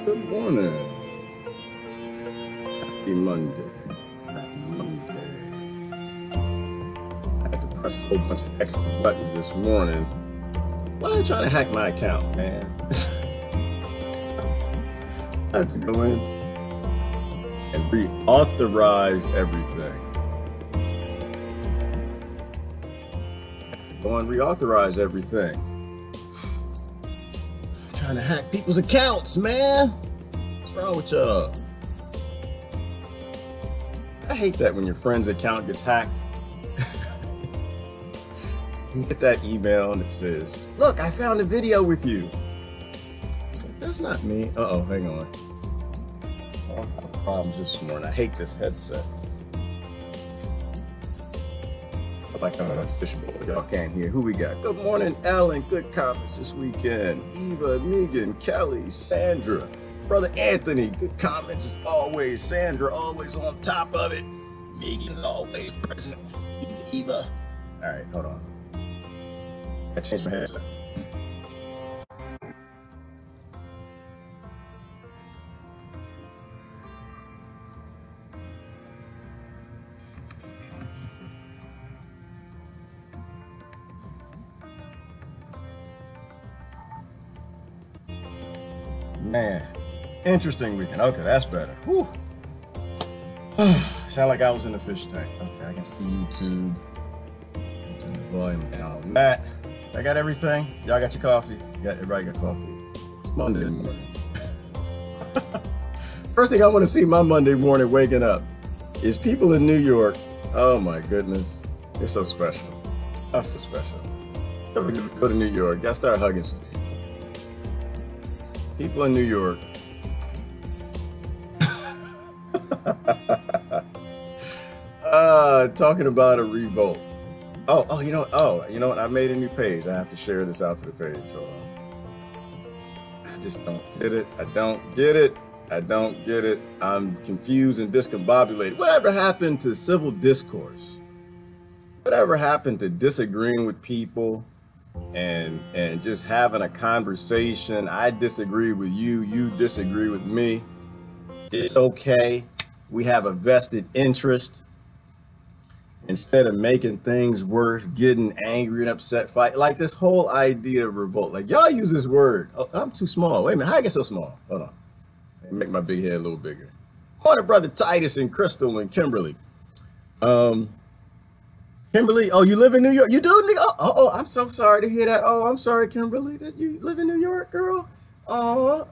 Good morning. Happy Monday. Happy Monday. I had to press a whole bunch of extra buttons this morning. Why are you trying to hack my account, man? I had to go in and reauthorize everything. Go and reauthorize everything. Trying to hack people's accounts, man. What's wrong with y'all? I hate that when your friend's account gets hacked. You get that email and it says, "Look, I found a video with you." That's not me. Uh-oh, hang on. All problems this morning. I hate this headset. Like I'm in a fishbowl. Y'all can't hear. Who we got? Good morning, Alan. Good comments this weekend. Eva, Megan, Kelly, Sandra, Brother Anthony. Good comments as always. Sandra always on top of it. Megan's always present. Eva. All right, hold on. I changed my headset. Man, interesting weekend. Okay, that's better. Whew. Sound like I was in the fish tank. Okay, I can see YouTube. Turn the volume down on that. I got everything. Y'all got your coffee? Everybody got coffee. It's Monday morning. First thing I want to see my Monday morning waking up is people in New York. Oh my goodness. It's so special. That's so special. Go to New York. Gotta start hugging some people. People in New York. Talking about a revolt. You know what? I made a new page. I have to share this out to the page. Hold on. I just don't get it. I don't get it. I don't get it. I'm confused and discombobulated. Whatever happened to civil discourse? Whatever happened to disagreeing with people and just having a conversation? I disagree with you, you disagree with me. It's okay. We have a vested interest. Instead of making things worse, getting angry and upset, fight, like this whole idea of revolt. Like y'all use this word. Oh, I'm too small. Wait a minute, how I get so small? Hold on. Make my big head a little bigger. Morning, brother Titus and Crystal and Kimberly. Kimberly, oh, you live in New York? You do? Oh, I'm so sorry to hear that. Oh, I'm sorry, Kimberly, that you live in New York, girl. Oh.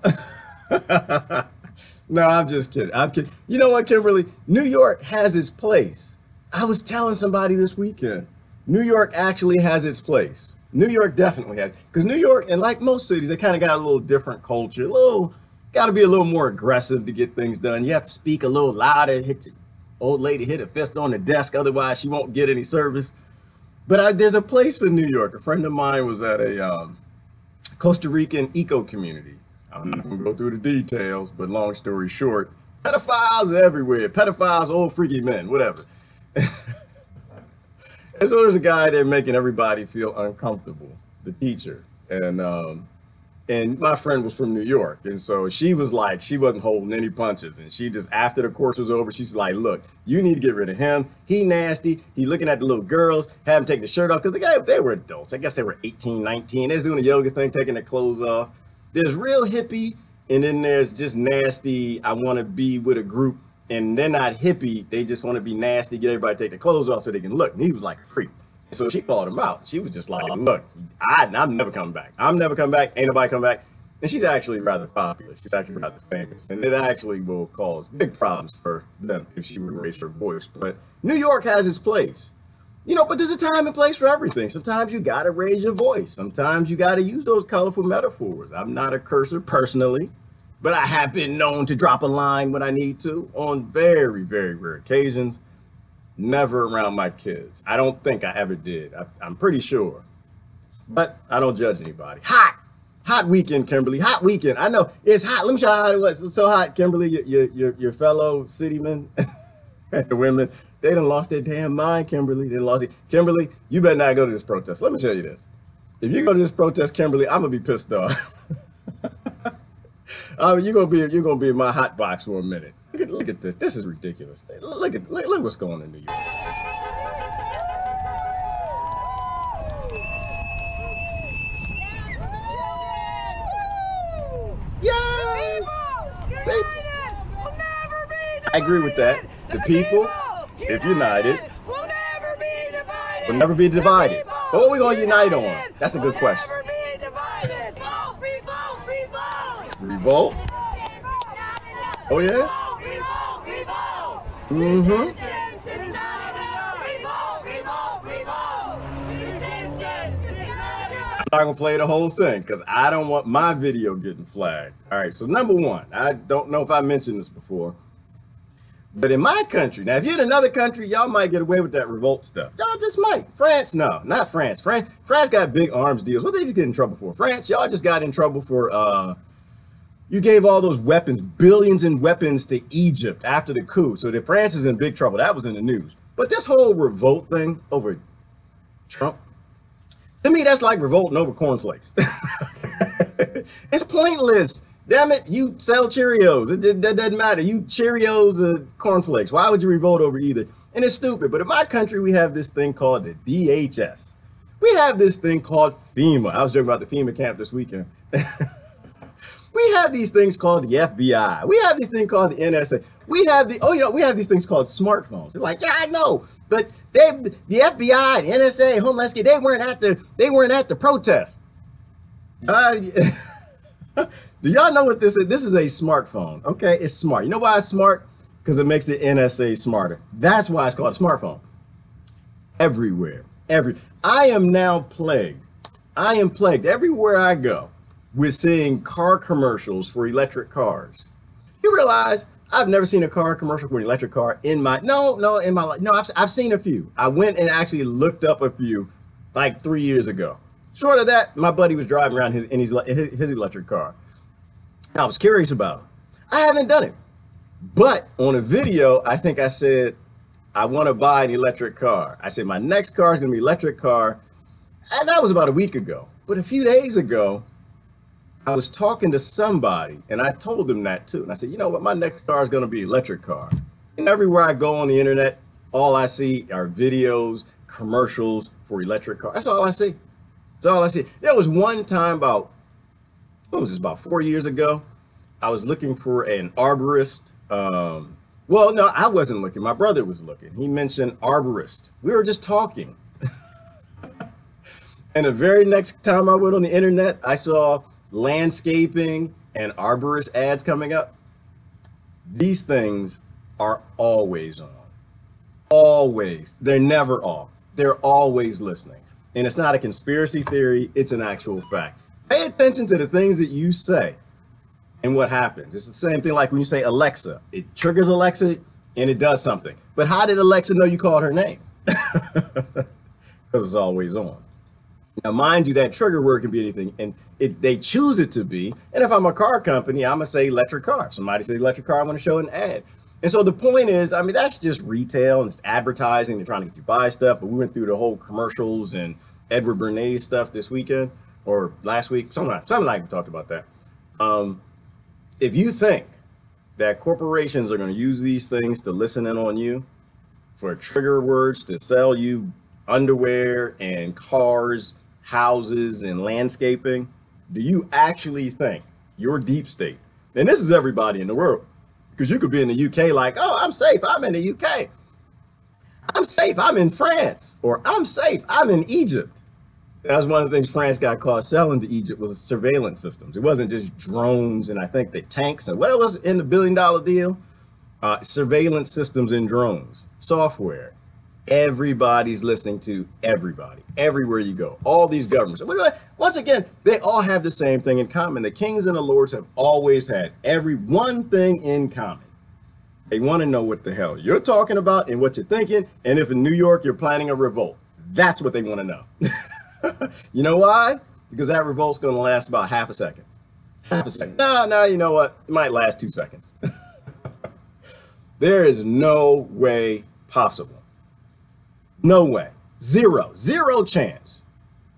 No, I'm just kidding. I'm kidding. You know what, Kimberly? New York has its place. I was telling somebody this weekend, New York actually has its place. New York definitely has, because New York, and like most cities, they kind of got a little different culture. Got to be a little more aggressive to get things done. You have to speak a little louder, hit your old lady, hit a fist on the desk, otherwise she won't get any service. But there's a place for New York. A friend of mine was at a Costa Rican eco community. I'm not going to go through the details, but long story short, pedophiles are everywhere. Pedophiles, old freaky men, whatever. And so there's a guy there making everybody feel uncomfortable, the teacher. And my friend was from New York. And so she was like, she wasn't holding any punches. And she just, after the course was over, she's like, look, you need to get rid of him. He nasty. He looking at the little girls, have him take the shirt off. Because the guy, they were adults. I guess they were 18, 19. They was doing the yoga thing, taking their clothes off. There's real hippie. And then there's just nasty. I want to be with a group. And they're not hippie. They just want to be nasty, get everybody to take their clothes off so they can look. And he was like a freak. So she called him out. She was just like, look, I'm never coming back. I'm never coming back. Ain't nobody coming back. And she's actually rather popular. She's actually rather famous. And it actually will cause big problems for them if she would raise her voice. But New York has its place. You know, but there's a time and place for everything. Sometimes you got to raise your voice. Sometimes you got to use those colorful metaphors. I'm not a cursor personally, but I have been known to drop a line when I need to on very, very rare occasions. Never around my kids. I don't think I ever did. I'm pretty sure. But I don't judge anybody. Hot weekend, Kimberly. Hot weekend. I know it's hot. Let me show you how it was. It's so hot, Kimberly. Your fellow citymen and the women, they done lost their damn mind, Kimberly. They done lost it. Kimberly, you better not go to this protest. Let me tell you this. If you go to this protest, Kimberly, I'm going to be pissed off. You're gonna be in my hot box for a minute. Look at this. This is ridiculous. Look what's going on in New York. I agree with that. The people, if united, will never be divided. But what are we going to unite on? That's a good question. Revolt? Oh, yeah? Mm-hmm. I'm not going to play the whole thing because I don't want my video getting flagged. All right, so number one, I don't know if I mentioned this before, but in my country, now if you're in another country, y'all might get away with that revolt stuff. Y'all just might. France, no, not France. France got big arms deals. What they just get in trouble for? France, y'all just got in trouble for, you gave all those weapons, billions in weapons to Egypt after the coup. So that France is in big trouble. That was in the news. But this whole revolt thing over Trump, to me, that's like revolting over cornflakes. It's pointless. Damn it, you sell Cheerios. That doesn't matter. You Cheerios or cornflakes. Why would you revolt over either? And it's stupid. But in my country, we have this thing called the DHS. We have this thing called FEMA. I was joking about the FEMA camp this weekend. We have these things called the FBI. We have these things called the NSA. We have we have these things called smartphones. They're like, yeah, I know, but the FBI, the NSA, Homeland Security, they weren't at the protest. Do y'all know what this is? This is a smartphone. Okay, it's smart. You know why it's smart? Because it makes the NSA smarter. That's why it's called a smartphone. Everywhere, I am now plagued. I am plagued everywhere I go with seeing car commercials for electric cars. You realize I've never seen a car commercial for an electric car in my in my life. No, I've seen a few. I went and actually looked up a few like 3 years ago. Short of that, my buddy was driving around his electric car. I was curious about it. I haven't done it, but on a video, I think I said I want to buy an electric car. I said my next car is gonna be an electric car, and that was about a week ago. But a few days ago, I was talking to somebody and I told them that too. And I said, you know what, my next car is going to be an electric car. And everywhere I go on the internet, all I see are videos, commercials for electric cars. That's all I see. That's all I see. There was one time about 4 years ago, I was looking for an arborist. Well, no, I wasn't looking. My brother was looking. He mentioned arborist. We were just talking. And the very next time I went on the internet, I saw landscaping and arborist ads coming up. These things are always on. Always. They're never off. They're always listening. And it's not a conspiracy theory, it's an actual fact. Pay attention to the things that you say and what happens. It's the same thing like when you say Alexa. It triggers Alexa and it does something. But how did Alexa know you called her name? Because it's always on. Now, mind you, that trigger word can be anything, and they choose it to be. And if I'm a car company, I'm going to say electric car. Somebody says electric car, I'm going to show an ad. And so the point is, I mean, that's just retail and it's advertising. They're trying to get you to buy stuff. But we went through the whole commercials and Edward Bernays stuff this weekend or last week. Something like we talked about that. If you think that corporations are going to use these things to listen in on you for trigger words to sell you underwear and cars, houses and landscaping, do you actually think your deep state, and this is everybody in the world, because you could be in the UK like, oh, I'm safe, I'm in the UK. I'm safe, I'm in France. Or I'm safe, I'm in Egypt. That was one of the things France got caught selling to Egypt was surveillance systems. It wasn't just drones and I think the tanks and what else was in the $1 billion deal? Surveillance systems and drones, software. Everybody's listening to everybody, everywhere you go, all these governments. Once again, they all have the same thing in common. The kings and the lords have always had every one thing in common. They want to know what the hell you're talking about and what you're thinking. And if in New York, you're planning a revolt, that's what they want to know. You know why? Because that revolt's going to last about half a second. Half a second. No, you know what? It might last 2 seconds. There is no way possible. No way, zero chance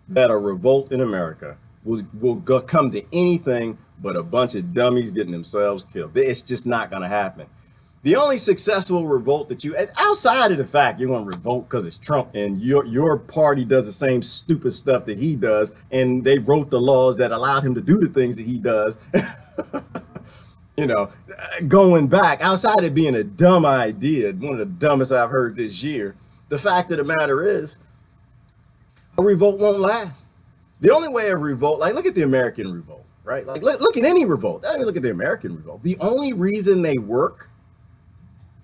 that a revolt in America will come to anything but a bunch of dummies getting themselves killed. It's just not going to happen. The only successful revolt that outside of the fact you're going to revolt because it's Trump and your party does the same stupid stuff that he does, and they wrote the laws that allowed him to do the things that he does. You know, going back, outside of being a dumb idea, one of the dumbest I've heard this year, the fact of the matter is, a revolt won't last. The only way a revolt, like look at the American revolt, right? Like look at any revolt. I mean, look at the American revolt. The only reason they work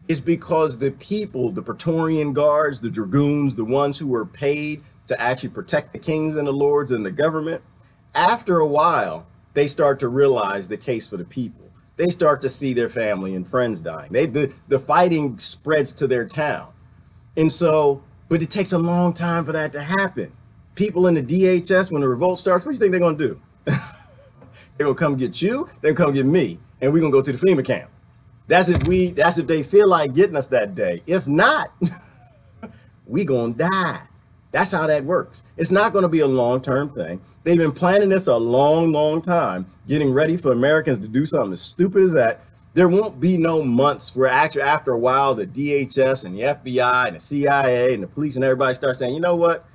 is because the people, the Praetorian Guards, the dragoons, the ones who were paid to actually protect the kings and the lords and the government, after a while, they start to realize the case for the people. They start to see their family and friends dying. The fighting spreads to their town. And so, but it takes a long time for that to happen. People in the DHS, when the revolt starts, what do you think they're going to do? They're going to come get you, they're going to come get me, and we're going to go to the FEMA camp. That's if they feel like getting us that day. If not, we going to die. That's how that works. It's not going to be a long-term thing. They've been planning this a long, long time, getting ready for Americans to do something as stupid as that. There won't be no months where actually after a while, the DHS and the FBI and the CIA and the police and everybody start saying, you know what?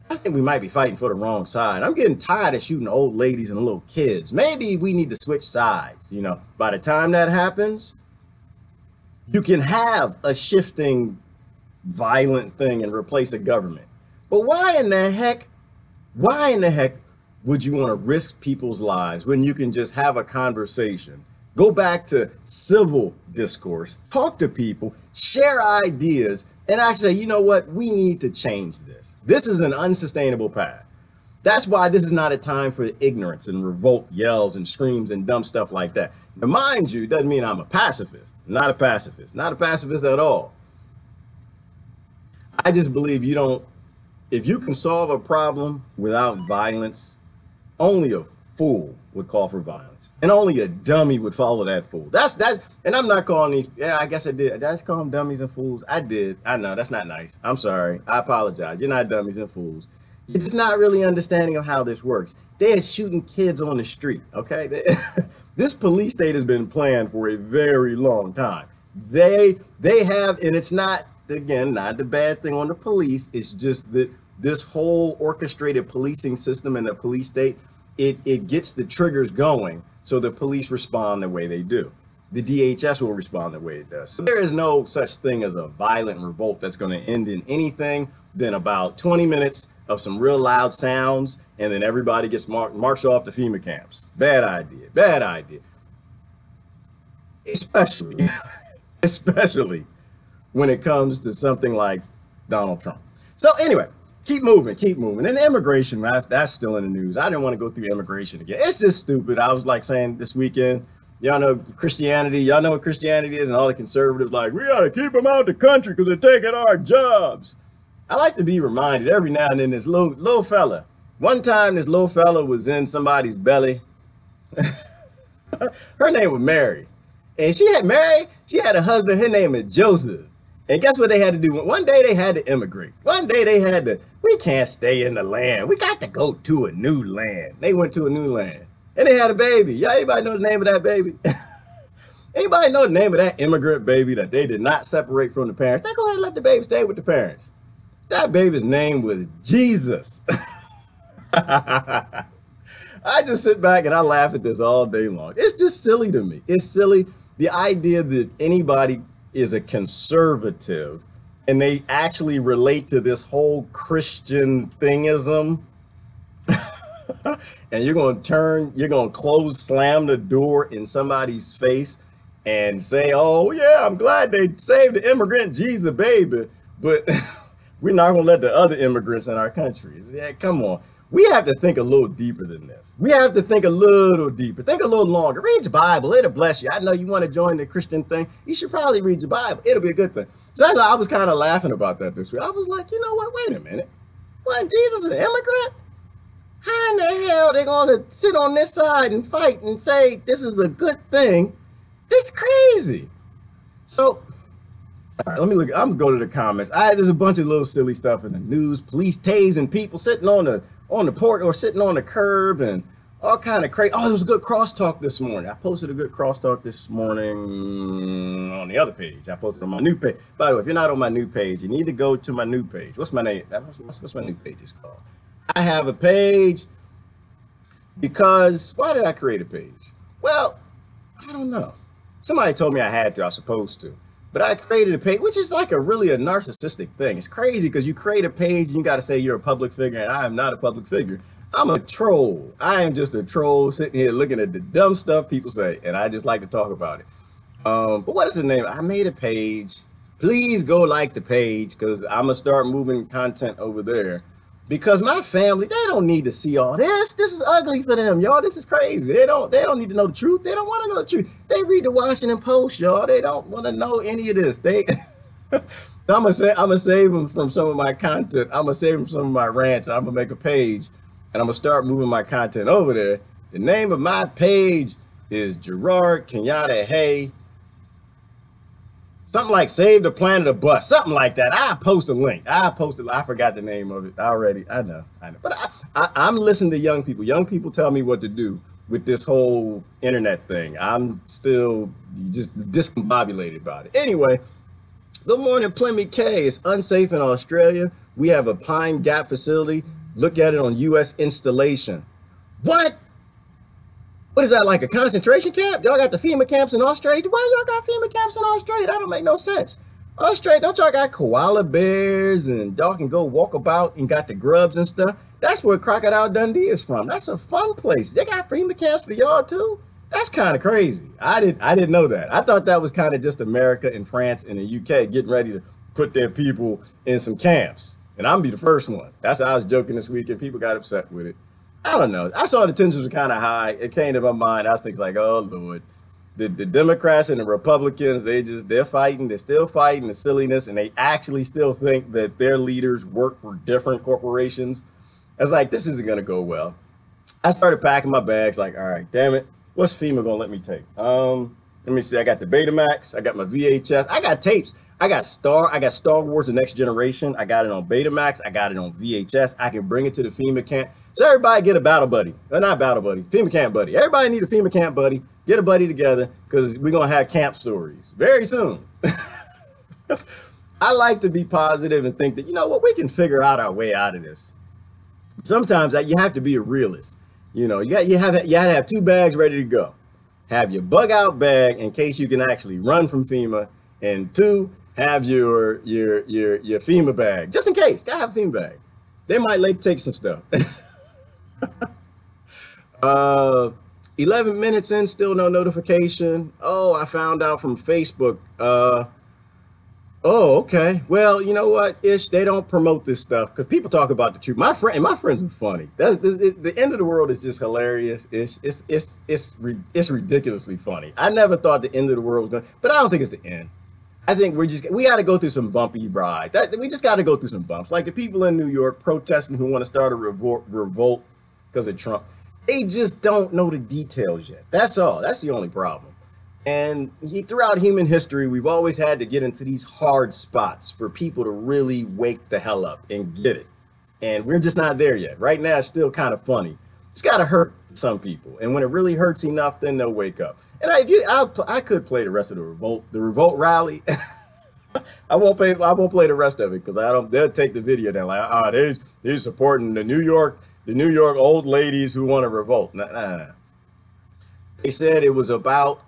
I think we might be fighting for the wrong side. I'm getting tired of shooting old ladies and little kids. Maybe we need to switch sides. You know, by the time that happens, you can have a shifting, violent thing and replace a government. But why in the heck would you want to risk people's lives when you can just have a conversation, go back to civil discourse, talk to people, share ideas, and actually say, you know what, we need to change this. This is an unsustainable path. That's why this is not a time for ignorance and revolt yells and screams and dumb stuff like that. Now, mind you, doesn't mean I'm a pacifist. Not a pacifist. Not a pacifist at all. I just believe if you can solve a problem without violence, only a fool would call for violence. And only a dummy would follow that fool. And I'm not calling these, yeah, I guess I did. Did I just call them dummies and fools? I did. I know, that's not nice. I'm sorry. I apologize. You're not dummies and fools. You're just not really understanding of how this works. They're shooting kids on the street, okay? This police state has been planned for a very long time. They have, and it's not, again, not the bad thing on the police. It's just that this whole orchestrated policing system in the police state, it gets the triggers going so the police respond the way they do. The DHS will respond the way it does. So there is no such thing as a violent revolt that's going to end in anything than about 20 minutes of some real loud sounds, and then everybody gets marched off to FEMA camps. Bad idea. Bad idea. Especially when it comes to something like Donald Trump. So anyway, keep moving. And immigration, that's still in the news. I didn't want to go through immigration again. It's just stupid. I was like saying this weekend, y'all know Christianity. Y'all know what Christianity is, and all the conservatives like, we got to keep them out of the country because they're taking our jobs. I like to be reminded every now and then this little fella. One time this little fella was in somebody's belly. Her name was Mary. And she had a husband, his name is Joseph. And guess what they had to do? One day they had to immigrate. One day they had to, we can't stay in the land. We got to go to a new land. They went to a new land. And they had a baby. Y'all, anybody know the name of that baby? Anybody know the name of that immigrant baby that they did not separate from the parents? They go ahead and let the baby stay with the parents. That baby's name was Jesus. I just sit back and I laugh at this all day long. It's just silly to me. It's silly. The idea that anybody is a conservative and they actually relate to this whole Christian thingism. And you're going to slam the door in somebody's face and say, oh yeah, I'm glad they saved the immigrant Jesus baby, but we're not going to let the other immigrants in our country. Yeah, come on. We have to think a little deeper than this. We have to think a little deeper. Think a little longer. Read your Bible. It'll bless you. I know you want to join the Christian thing. You should probably read your Bible. It'll be a good thing. So I was kind of laughing about that this week. I was like, you know what? Wait a minute. Wasn't Jesus an immigrant? How in the hell are they going to sit on this side and fight and say this is a good thing? It's crazy. So, all right, let me look. I'm going to go to the comments. There's a bunch of little silly stuff in the news. Police tasing people sitting on the porch or sitting on the curb, and all kind of crazy. Oh, there was a good crosstalk this morning. I posted a good crosstalk this morning on the other page. I posted on my new page. By the way, if you're not on my new page, you need to go to my new page. What's my name? What's my new page is called? I have a page because why did I create a page? Well, I don't know. Somebody told me I had to, I was supposed to. But I created a page, which is like a really a narcissistic thing. It's crazy because you create a page and you got to say you're a public figure, and I am not a public figure. I'm a troll. I am just a troll sitting here looking at the dumb stuff people say, and I just like to talk about it. But what is the name? I made a page. Please go like the page because I'm gonna start moving content over there. Because my family, they don't need to see all this. This is ugly for them, y'all. This is crazy. They don't need to know the truth. They don't want to know the truth. They read the Washington Post, y'all. They don't want to know any of this. They I'm gonna save them from some of my content. I'm gonna save them some of my rants. I'm gonna make a page and I'm gonna start moving my content over there. The name of my page is Gerard Kenyatta Hay. Something like Save the Planet or Bust, something like that. I post a link. I forgot the name of it already. I know. But I'm listening to young people. Young people tell me what to do with this whole internet thing. I'm still just discombobulated about it. Anyway, good morning, Plymouth K. It's unsafe in Australia. We have a Pine Gap facility. Look at it on U.S. installation. What? What is that, like a concentration camp? Y'all got the FEMA camps in Australia? Why y'all got FEMA camps in Australia? That don't make no sense. Australia, don't y'all got koala bears and y'all can go walk about and got the grubs and stuff? That's where Crocodile Dundee is from. That's a fun place. They got FEMA camps for y'all too? That's kind of crazy. I didn't know that. I thought that was kind of just America and France and the UK getting ready to put their people in some camps. And I'm gonna be the first one. That's how I was joking this weekend. People got upset with it. I don't know. I saw the tensions were kind of high. It came to my mind. I was thinking like, oh Lord, the Democrats and the Republicans, they're fighting. They're still fighting the silliness, and they actually still think that their leaders work for different corporations. I was like, this isn't gonna go well. I started packing my bags. Like, all right, damn it, what's FEMA gonna let me take? Let me see. I got the Betamax. I got my VHS. I got tapes. I got Star Wars: The Next Generation. I got it on Betamax. I got it on VHS. I can bring it to the FEMA camp. So everybody get a battle buddy. Not battle buddy, FEMA camp buddy. Everybody need a FEMA camp buddy. Get a buddy together because we're going to have camp stories very soon. I like to be positive and think that, you know what, we can figure out our way out of this. Sometimes you have to be a realist. You know, you have to have two bags ready to go. Have your bug out bag in case you can actually run from FEMA, and two, have your FEMA bag just in case. Gotta have a FEMA bag. They might like take some stuff. 11 minutes in, still no notification. Oh, I found out from Facebook. Oh, okay. Well, you know what, Ish, they don't promote this stuff because people talk about the truth. My friends are funny. The end of the world is just hilarious, Ish. It's ridiculously funny. I never thought the end of the world was going, but I don't think it's the end. I think we got to go through some bumpy ride. We just got to go through some bumps. Like the people in New York protesting who want to start a revolt because of Trump. They just don't know the details yet. That's all. That's the only problem. And throughout human history, we've always had to get into these hard spots for people to really wake the hell up and get it. And we're just not there yet. Right now, it's still kind of funny. It's got to hurt some people. And when it really hurts enough, then they'll wake up. And I could play the rest of the revolt rally. I won't play the rest of it because they'll take the video down like, they're supporting the New York old ladies who want to revolt. Nah. They said it was about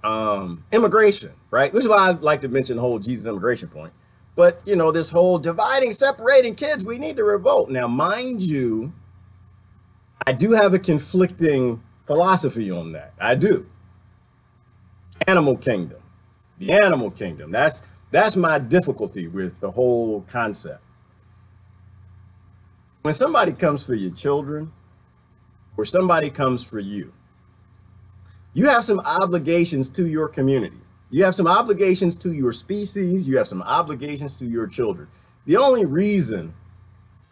immigration, right? Which is why I like to mention the whole Jesus immigration point. But you know, this whole dividing, separating kids, we need to revolt. Now, mind you, I do have a conflicting philosophy on that. I do. Animal kingdom, the animal kingdom. That's my difficulty with the whole concept. When somebody comes for your children or somebody comes for you, you have some obligations to your community. You have some obligations to your species. You have some obligations to your children. The only reason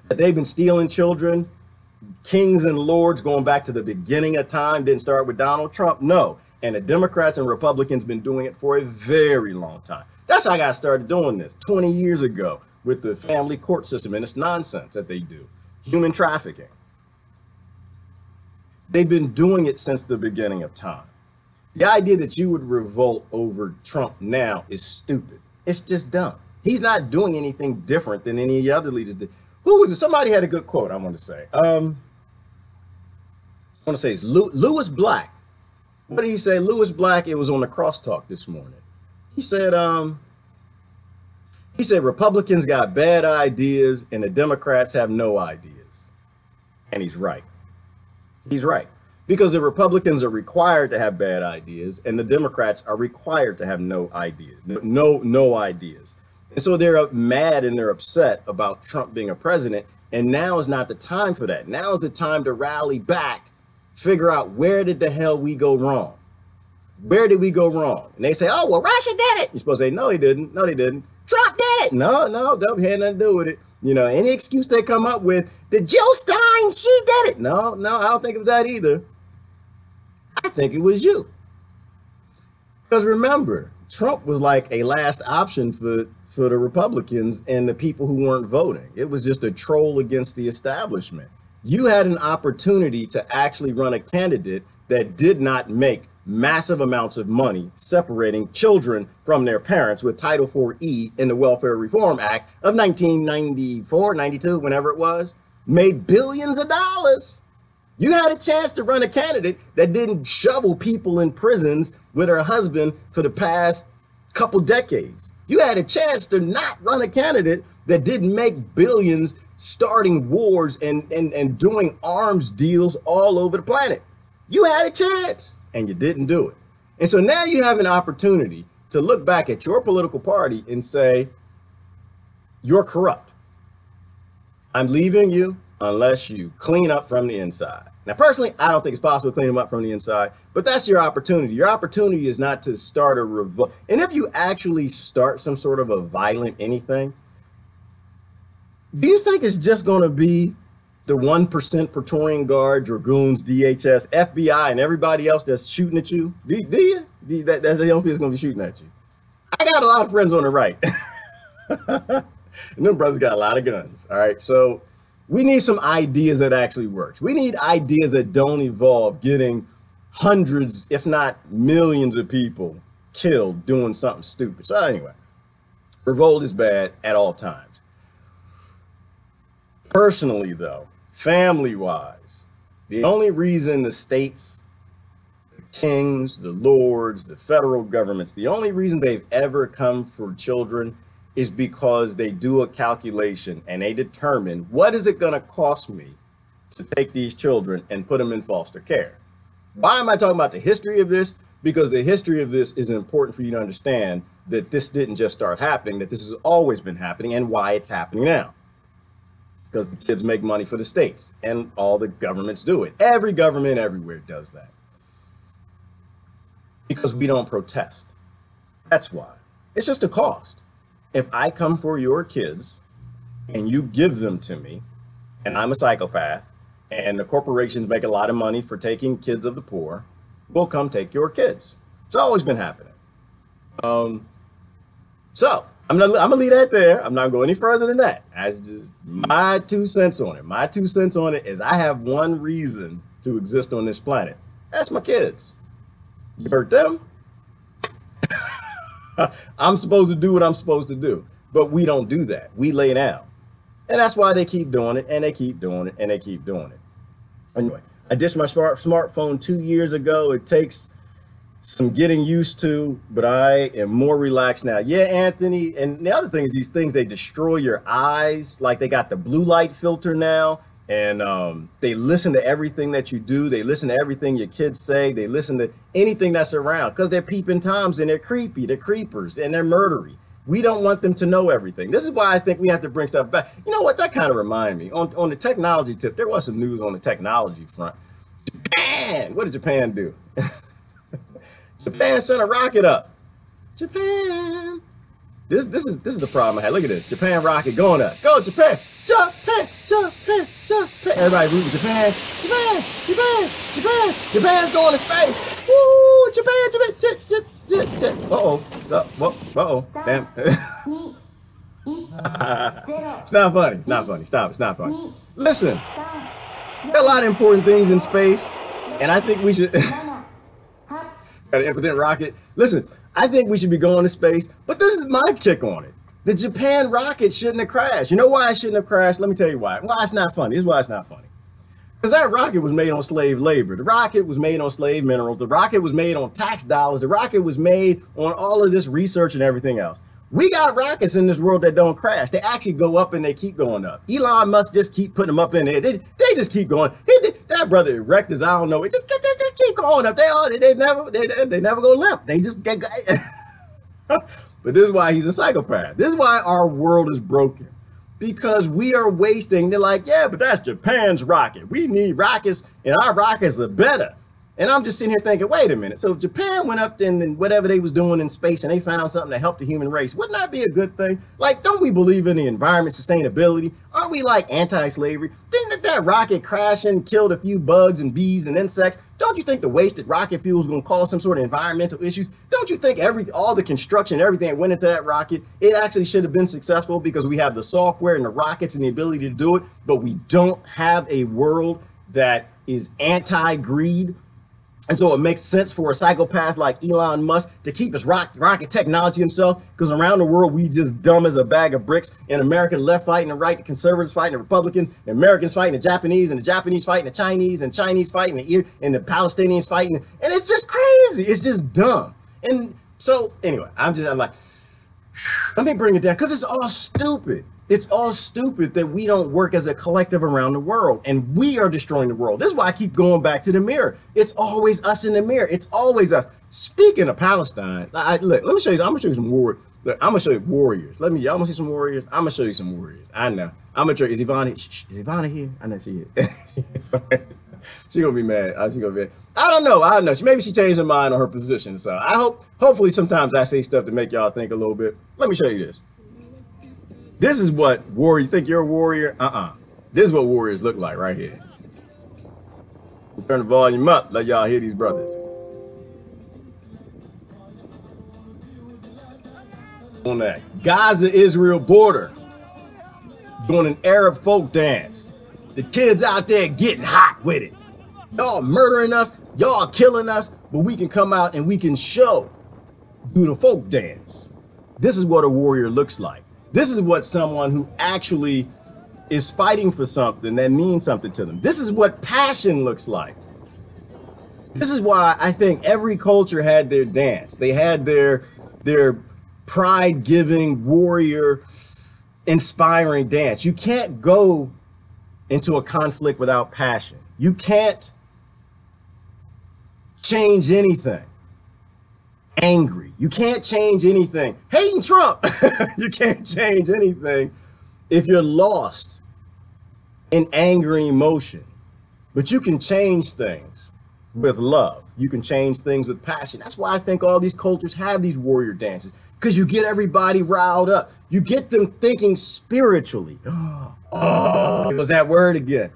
that they've been stealing children, kings and lords going back to the beginning of time, didn't start with Donald Trump. No. And the Democrats and Republicans been doing it for a very long time. That's how I got started doing this 20 years ago with the family court system and it's nonsense that they do. Human trafficking. They've been doing it since the beginning of time. The idea that you would revolt over Trump now is stupid. It's just dumb. He's not doing anything different than any of the other leaders did. Who was it? Somebody had a good quote, I want to say. I want to say it's Lewis Black. What did he say? Lewis Black, it was on the crosstalk this morning. He said Republicans got bad ideas and the Democrats have no ideas. And he's right. He's right. Because the Republicans are required to have bad ideas and the Democrats are required to have no ideas. No ideas. And so they're mad and they're upset about Trump being a president. And now is not the time for that. Now is the time to rally back, figure out where did the hell we go wrong? Where did we go wrong? And they say, oh, well, Russia did it. You're supposed to say, no, he didn't. No, they didn't. Trump did it. No, that had nothing to do with it. You know, any excuse they come up with, the Jill Stein, she did it. No, I don't think it was that either. I think it was you. Because remember, Trump was like a last option for the Republicans and the people who weren't voting. It was just a troll against the establishment. You had an opportunity to actually run a candidate that did not make massive amounts of money separating children from their parents with Title IV-E in the Welfare Reform Act of 1994, 92, whenever it was, made billions of dollars. You had a chance to run a candidate that didn't shovel people in prisons with her husband for the past couple decades. You had a chance to not run a candidate that didn't make billions starting wars and doing arms deals all over the planet. You had a chance and you didn't do it. And so now you have an opportunity to look back at your political party and say, you're corrupt. I'm leaving you unless you clean up from the inside. Now, personally, I don't think it's possible to clean them up from the inside, but that's your opportunity. Your opportunity is not to start a revolt. And if you actually start some sort of a violent anything, do you think it's just going to be the 1% Praetorian Guard, Dragoons, DHS, FBI, and everybody else that's shooting at you? Do you? That's the only people that's going to be shooting at you. I got a lot of friends on the right. And them brothers got a lot of guns. All right. So we need some ideas that actually work. We need ideas that don't involve getting hundreds, if not millions of people killed doing something stupid. So anyway, revolt is bad at all times. Personally, though, family-wise, the only reason the states, the kings, the lords, the federal governments, the only reason they've ever come for children is because they do a calculation and they determine what is it going to cost me to take these children and put them in foster care. Why am I talking about the history of this? Because the history of this is important for you to understand that this didn't just start happening, that this has always been happening and why it's happening now. Because the kids make money for the states and all the governments do it. Every government everywhere does that. Because we don't protest. That's why. It's just a cost. If I come for your kids and you give them to me and I'm a psychopath and the corporations make a lot of money for taking kids of the poor, we'll come take your kids. It's always been happening. So I'm gonna leave that there. I'm not going any further than that. That's just my 2 cents on it. My 2 cents on it is I have one reason to exist on this planet. That's my kids. You hurt them? I'm supposed to do what I'm supposed to do, but we don't do that. We lay down. And that's why they keep doing it and they keep doing it and they keep doing it. Anyway, I ditched my smartphone 2 years ago. It takes some getting used to, but I am more relaxed now. Yeah, Anthony. And the other thing is these things, they destroy your eyes. Like they got the blue light filter now, and they listen to everything that you do. They listen to everything your kids say. They listen to anything that's around because they're peeping toms and they're creepy, they're creepers, and they're murdery. We don't want them to know everything. This is why I think we have to bring stuff back. You know what? That kind of reminded me. On the technology tip, there was some news on the technology front. Japan! What did Japan do? Japan sent a rocket up. Japan. This is the problem I had. Look at this. Japan rocket going up. Go Japan. Japan. Japan. Japan. Everybody rooting Japan. Japan. Japan. Japan. Japan's going to space. Woo! Japan. Japan. Uh-oh. Uh-oh. Damn. It's not funny. It's not funny. Stop. It's not funny. Listen. There are a lot of important things in space. And I think we should, an impotent rocket. Listen, I think we should be going to space, but this is my kick on it. The Japan rocket shouldn't have crashed. You know why it shouldn't have crashed? Let me tell you why. Why it's not funny. This is why it's not funny. Because that rocket was made on slave labor. The rocket was made on slave minerals. The rocket was made on tax dollars. The rocket was made on all of this research and everything else. We got rockets in this world that don't crash. They actually go up and they keep going up. Elon Musk just keep putting them up in there. They just keep going. That brother erectors, I don't know. It just keep going up. They never go limp. They just get. But this is why he's a psychopath. This is why our world is broken. Because we are wasting. They're like, yeah, but that's Japan's rocket. We need rockets, and our rockets are better. And I'm just sitting here thinking, wait a minute. So if Japan went up in whatever they was doing in space and they found something to help the human race, wouldn't that be a good thing? Like, don't we believe in the environment sustainability? Aren't we like anti-slavery? Didn't that rocket crash and killed a few bugs and bees and insects? Don't you think the wasted rocket fuel is going to cause some sort of environmental issues? Don't you think all the construction, everything that went into that rocket, it actually should have been successful because we have the software and the rockets and the ability to do it, but we don't have a world that is anti-greed? And so it makes sense for a psychopath like Elon Musk to keep his rocket technology himself, because around the world, we just dumb as a bag of bricks. In America, the left fighting the right, the conservatives fighting the Republicans, the Americans fighting the Japanese, and the Japanese fighting the Chinese, and Chinese fighting and the Palestinians fighting. And it's just crazy. It's just dumb. And so anyway, I'm like, let me bring it down, because it's all stupid. It's all stupid that we don't work as a collective around the world, and we are destroying the world. This is why I keep going back to the mirror. It's always us in the mirror. It's always us. Speaking of Palestine, look, let me show you. I'm gonna show you some warriors. Look, I'm gonna show you warriors. Y'all wanna see some warriors? I'm gonna show you some warriors. I know. I'm gonna show you. Is Ivana here? I know she is. She gonna be mad. She gonna be mad. I don't know. Maybe she changed her mind on her position. So hopefully sometimes I say stuff to make y'all think a little bit. Let me show you this. This is what warrior, you think you're a warrior? This is what warriors look like right here. We'll turn the volume up, let y'all hear these brothers. On that Gaza-Israel border, doing an Arab folk dance. The kids out there getting hot with it. Y'all murdering us, y'all killing us, but we can come out and we can do the folk dance. This is what a warrior looks like. This is what someone who actually is fighting for something that means something to them. This is what passion looks like. This is why I think every culture had their dance. They had their pride-giving, warrior-inspiring dance. You can't go into a conflict without passion. You can't change anything angry. You can't change anything hating Trump. You can't change anything if you're lost in anger and emotion. But you can change things with love. You can change things with passion. That's why I think all these cultures have these warrior dances, because you get everybody riled up. You get them thinking spiritually. Oh, it was that word again.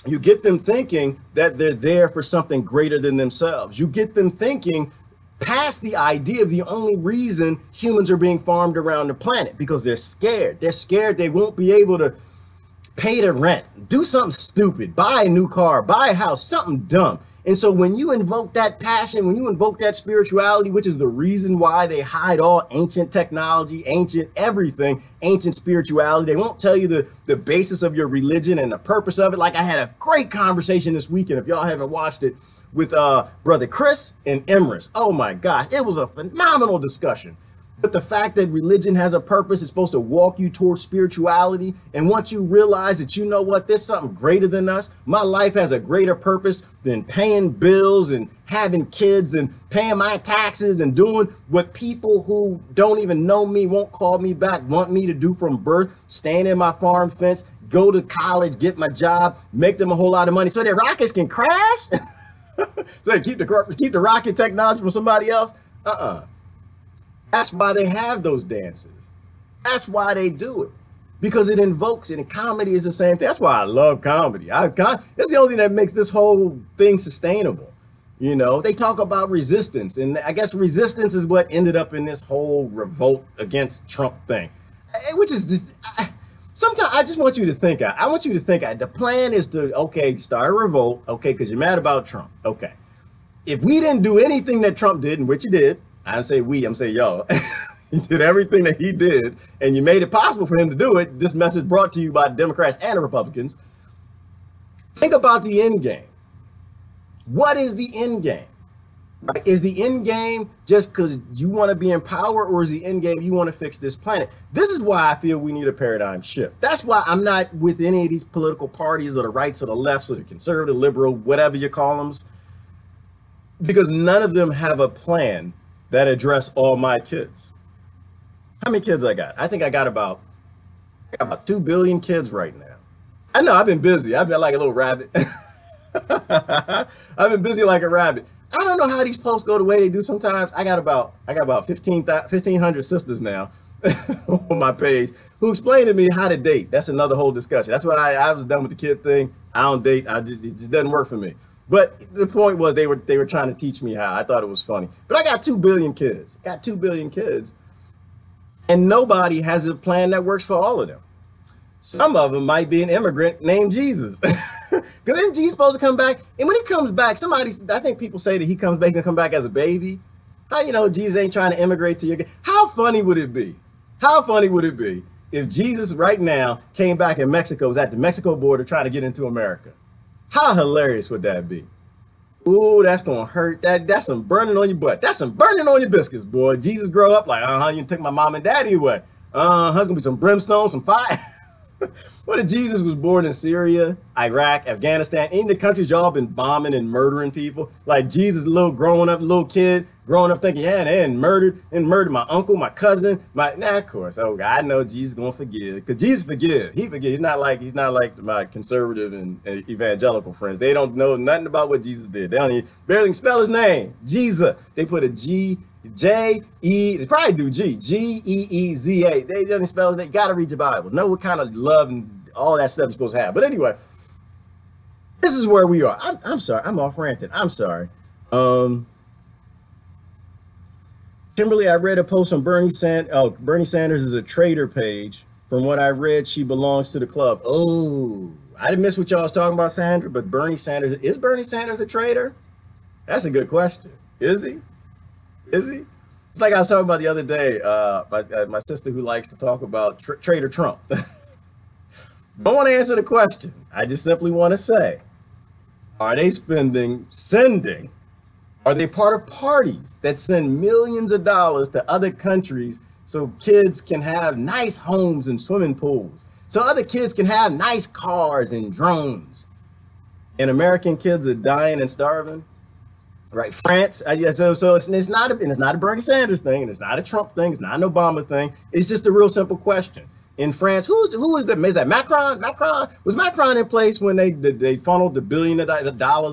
You get them thinking that they're there for something greater than themselves. You get them thinking past the idea of the only reason humans are being farmed around the planet, because they're scared. They're scared they won't be able to pay the rent, do something stupid, buy a new car, buy a house, something dumb. And so when you invoke that passion, when you invoke that spirituality, which is the reason why they hide all ancient technology, ancient everything, ancient spirituality, they won't tell you the basis of your religion and the purpose of it. Like, I had a great conversation this weekend, if y'all haven't watched it, with brother Chris and Emrys. Oh my gosh, it was a phenomenal discussion. But the fact that religion has a purpose, it's supposed to walk you towards spirituality. And once you realize that, you know what, there's something greater than us. My life has a greater purpose than paying bills and having kids and paying my taxes and doing what people who don't even know me, won't call me back, want me to do from birth, stand in my farm fence, go to college, get my job, make them a whole lot of money so their rockets can crash. So they keep the rocket technology from somebody else. That's why they have those dances. That's why they do it, because it invokes it. And comedy is the same thing. That's why I love comedy. That's the only thing that makes this whole thing sustainable. You know, they talk about resistance, and I guess resistance is what ended up in this whole revolt against Trump thing, which is just, Sometimes I just want you to think. I want you to think. The plan is to, okay, start a revolt. Okay, because you're mad about Trump. Okay, if we didn't do anything that Trump did, and which he did, I don't say we, I'm saying y'all. He did everything that he did, and you made it possible for him to do it. This message brought to you by Democrats and Republicans. Think about the end game. What is the end game? Right? Is the end game just because you want to be in power, or is the end game you want to fix this planet? This is why I feel we need a paradigm shift. That's why I'm not with any of these political parties, or the rights or the lefts or the conservative, liberal, whatever you call them, because none of them have a plan that address all my kids. How many kids I got? I think I got about 2 billion kids right now. I know I've been busy. I've been like a little rabbit. I've been busy like a rabbit. I don't know how these posts go the way they do sometimes. I got about 1,500 sisters now on my page who explain to me how to date. That's another whole discussion. That's why I was done with the kid thing. I don't date. It just doesn't work for me. But the point was they were trying to teach me how. I thought it was funny. But I got 2 billion kids. Got 2 billion kids. And nobody has a plan that works for all of them. Some of them might be an immigrant named Jesus. Because then Jesus supposed to come back. And when he comes back, I think people say that he comes back and come back as a baby. How you know Jesus ain't trying to immigrate to your... How funny would it be? How funny would it be if Jesus right now came back in Mexico, was at the Mexico border trying to get into America? How hilarious would that be? Ooh, that's gonna hurt. That's some burning on your butt. That's some burning on your biscuits, boy. Jesus grow up like, you took my mom and daddy away. It's gonna be some brimstone, some fire. What if Jesus was born in Syria, Iraq, Afghanistan, any of the countries y'all been bombing and murdering people? Like Jesus, little kid, growing up thinking, yeah, they murdered my uncle, my cousin, of course. Oh, God, I know Jesus gonna forgive, because Jesus forgive. He forgive. He's not like my conservative and evangelical friends. They don't know nothing about what Jesus did. They don't even barely spell his name. Jesus. They put a G. J-E, they probably do G-E-E-Z-A. They don't spell it. They got to read your Bible. Know what kind of love and all that stuff you're supposed to have. But anyway, this is where we are. I'm sorry. I'm off ranting. I'm sorry. Kimberly, I read a post on Bernie Sanders. Bernie Sanders is a traitor page. From what I read, she belongs to the club. Oh, I didn't miss what y'all was talking about, Sandra, but is Bernie Sanders a traitor? That's a good question. Is he? Is he? It's like I was talking about the other day, my sister who likes to talk about Trader Trump. Don't want to answer the question. I just simply want to say, are they are they part of parties that send millions of dollars to other countries so kids can have nice homes and swimming pools, so other kids can have nice cars and drones, and American kids are dying and starving? Right, France. So it's not a Bernie Sanders thing, and it's not a Trump thing, it's not an Obama thing. It's just a real simple question. In France, is that Macron? Was Macron in place when they funneled $1 billion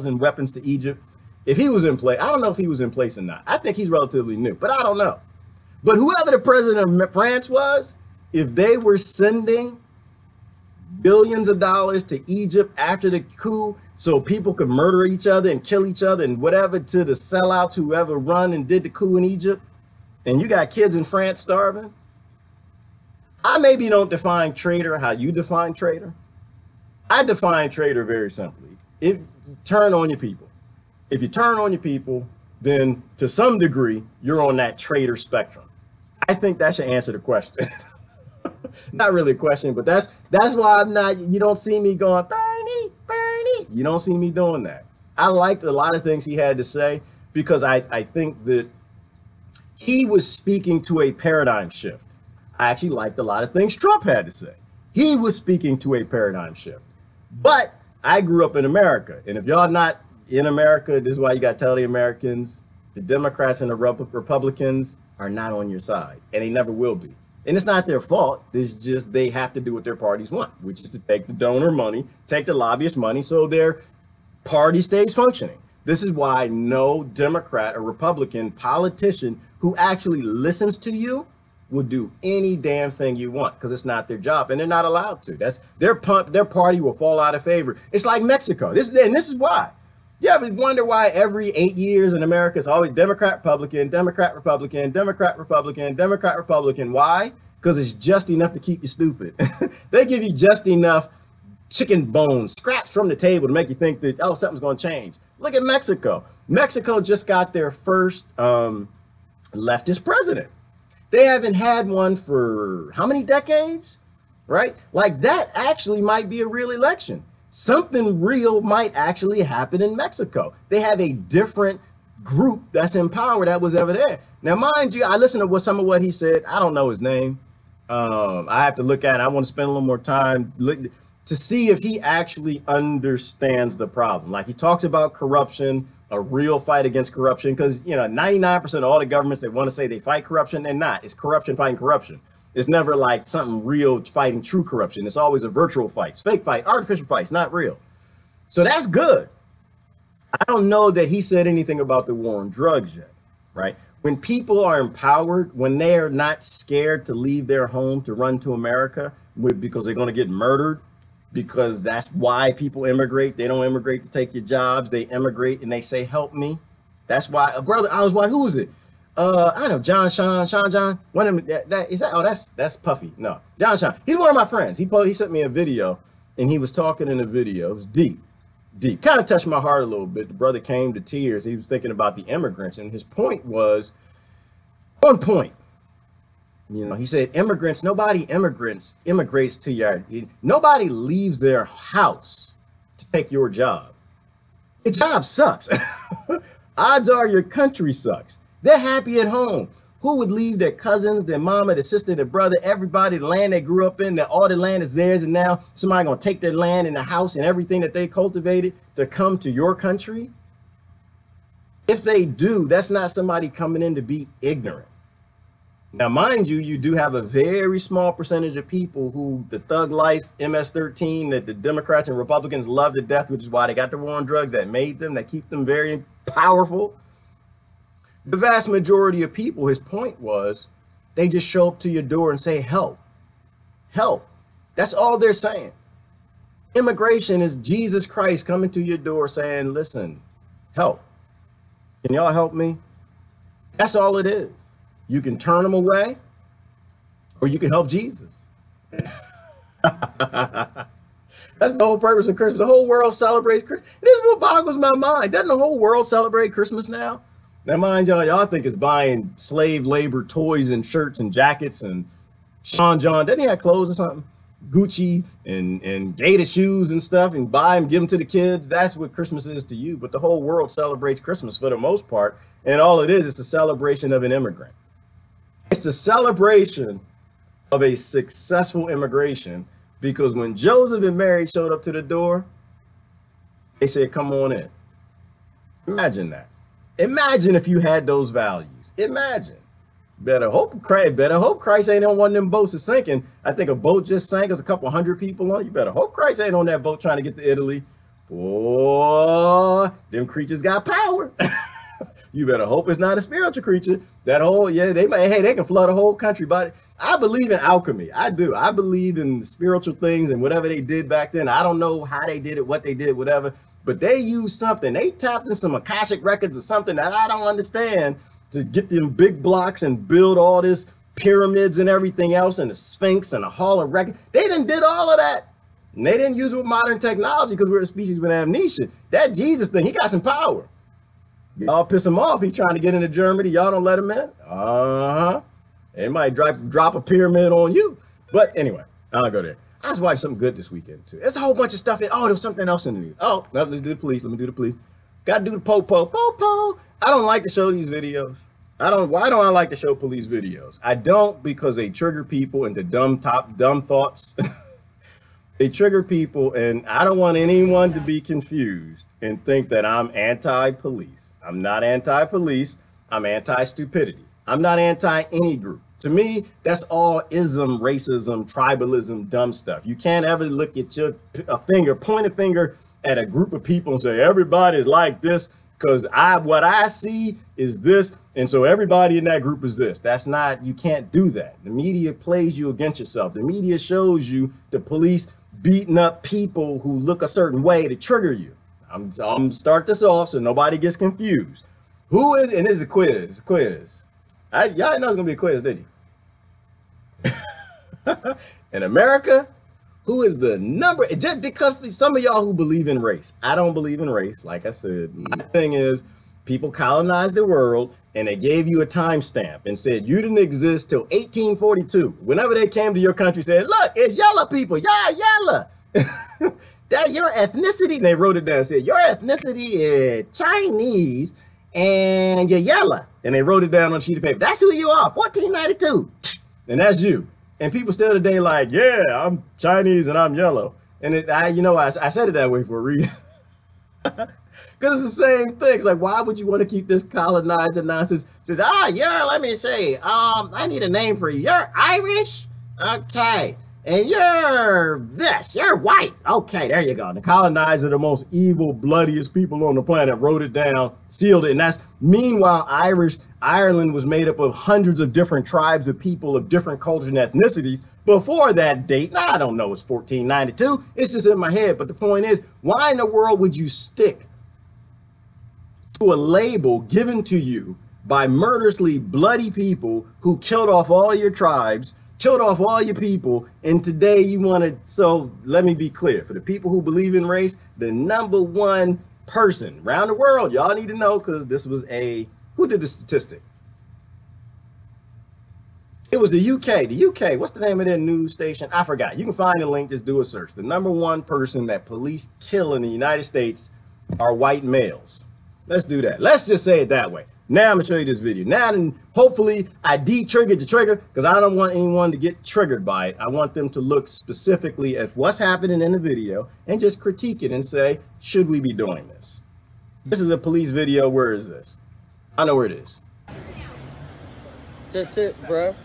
in weapons to Egypt? If he was in place, I don't know if he was in place or not. I think he's relatively new, but I don't know. But whoever the president of France was, if they were sending billions of dollars to Egypt after the coup, so people could murder each other and kill each other and whatever to the sellouts, whoever run and did the coup in Egypt, and you got kids in France starving. I maybe don't define traitor how you define traitor. I define traitor very simply. Turn on your people. If you turn on your people, then to some degree, you're on that traitor spectrum. I think that should answer the question. Not really a question, but that's why you don't see me going, Bernie. You don't see me doing that. I liked a lot of things he had to say, because I think that he was speaking to a paradigm shift. I actually liked a lot of things Trump had to say. He was speaking to a paradigm shift. But I grew up in America, and if y'all not in America, this is why you got to tell the Americans, the Democrats and the Republicans are not on your side, and they never will be. And it's not their fault. It's just they have to do what their parties want, which is to take the donor money, take the lobbyist money, so their party stays functioning. This is why no Democrat or Republican politician who actually listens to you will do any damn thing you want, because it's not their job, and they're not allowed to. That's their party will fall out of favor. It's like Mexico. This is why. You ever wonder why every 8 years in America it's always Democrat, Republican, Democrat, Republican, Democrat, Republican, Democrat, Republican? Why? because it's just enough to keep you stupid. They give you just enough chicken bones, scraps from the table to make you think that, oh, something's going to change. Look at Mexico. Mexico just got their first leftist president. They haven't had one for how many decades, right? Like that actually might be a real election. Something real might actually happen in Mexico. They have a different group that's in power that was ever there. Now, mind you, I listened to some of what he said. I don't know his name. I have to look at it. I want to spend a little more time to see if he actually understands the problem. Like he talks about corruption, a real fight against corruption, because, you know, 99% of all the governments that want to say they fight corruption, they're not. It's corruption fighting corruption. It's never like something real fighting true corruption. It's always a virtual fight, fake fight, artificial fights, not real. So that's good. I don't know that he said anything about the war on drugs yet, right? When people are empowered, when they're not scared to leave their home to run to America because they're going to get murdered, because that's why people immigrate. They don't immigrate to take your jobs. They immigrate and they say, help me. That's why, brother, I was watching, who is it? I don't know, John. One of them, that's Puffy. No, John. He's one of my friends. He sent me a video and he was talking in the video. It was deep. Kind of touched my heart a little bit. The brother came to tears. He was thinking about the immigrants, and his point was on point. You know, he said, nobody immigrates to your, nobody leaves their house to take your job. Your job sucks. Odds are your country sucks. They're happy at home. Who would leave their cousins, their mama, their sister, their brother, everybody, the land they grew up in, that all the land is theirs, and now somebody gonna take their land and the house and everything that they cultivated to come to your country? If they do, that's not somebody coming in to be ignorant. Now, mind you, you do have a very small percentage of people who the thug life, MS-13, that the Democrats and Republicans love to death, which is why they got the war on drugs, that made them, that keep them very powerful. The vast majority of people, his point was, they just show up to your door and say, help, help. That's all they're saying. Immigration is Jesus Christ coming to your door saying, listen, help. Can y'all help me? That's all it is. You can turn them away or you can help Jesus. That's the whole purpose of Christmas. The whole world celebrates Christmas. This is what boggles my mind. Doesn't the whole world celebrate Christmas now? Now, mind y'all think it's buying slave labor toys and shirts and jackets, and Sean John, doesn't he have clothes or something? Gucci and gator shoes and stuff, and buy them, give them to the kids. That's what Christmas is to you. But the whole world celebrates Christmas for the most part. And all it is a celebration of an immigrant. It's a celebration of a successful immigration, because when Joseph and Mary showed up to the door, they said, come on in. Imagine that. Imagine if you had those values. Imagine. Better hope Christ ain't on one of them boats that's sinking. I think a boat just sank. There's a couple hundred people on it. You better hope Christ ain't on that boat trying to get to Italy. Boy, them creatures got power. You better hope it's not a spiritual creature. That whole, yeah, they can flood a whole country. But I believe in alchemy. I do. I believe in spiritual things and whatever they did back then. I don't know how they did it, what they did, whatever. But they used something. They tapped in some Akashic records or something that I don't understand to get them big blocks and build all this pyramids and everything else, and the Sphinx and the Hall of Records. They did all of that. And they didn't use it with modern technology because we're a species with amnesia. That Jesus thing, he got some power. Y'all piss him off. He trying to get into Germany. Y'all don't let him in. They might drop a pyramid on you. But anyway, I'll go there. I was watching something good this weekend too. There's a whole bunch of stuff in. Oh, there was something else in the news. Oh, no, let's do the police. Let me do the police. Got to do the po-po. I don't like to show these videos. Why don't I like to show police videos? I don't, because they trigger people into dumb thoughts. They trigger people, and I don't want anyone to be confused and think that I'm anti-police. I'm not anti-police. I'm anti-stupidity. I'm not anti any group. To me, that's all ism, racism, tribalism, dumb stuff. You can't ever look at point a finger at a group of people and say, everybody's like this, because what I see is this, and so everybody in that group is this. That's not, you can't do that. The media plays you against yourself. The media shows you the police beating up people who look a certain way to trigger you. I'm gonna start this off so nobody gets confused. Who is, and this is a quiz, Y'all know it's gonna be a quiz, did you? In America, who is the number? Just because some of y'all who believe in race, I don't believe in race. Like I said, my thing is people colonized the world and they gave you a timestamp and said you didn't exist till 1842. Whenever they came to your country, said, look, it's yellow people, y'all yellow. That your ethnicity, and they wrote it down and said, your ethnicity is Chinese and you're yellow. And they wrote it down on a sheet of paper. That's who you are, 1492. And that's you. And people still today like, yeah, I'm Chinese and I'm yellow. And I said it that way for a reason. Because it's the same thing. It's like, why would you want to keep this colonizer nonsense? It says, let me see. I need a name for you. You're Irish? Okay. And you're this. You're white. Okay, there you go. The colonizer, the most evil, bloodiest people on the planet, wrote it down, sealed it. And that's, meanwhile, Ireland was made up of hundreds of different tribes of people of different cultures and ethnicities before that date. Now, I don't know, it's 1492. It's just in my head. But the point is, why in the world would you stick to a label given to you by murderously bloody people who killed off all your tribes, killed off all your people, and today you want to? So let me be clear, for the people who believe in race, the number one person around the world, y'all need to know, because this was who did the statistic? It was the UK. The UK, what's the name of their news station? I forgot. You can find the link, just do a search. The number one person that police kill in the United States are white males. Let's do that. Let's just say it that way. Now I'm gonna show you this video. Now, then, hopefully I de-triggered the trigger, because I don't want anyone to get triggered by it. I want them to look specifically at what's happening in the video and just critique it and say, should we be doing this? This is a police video. Where is this? I know where it is. That's it, bro.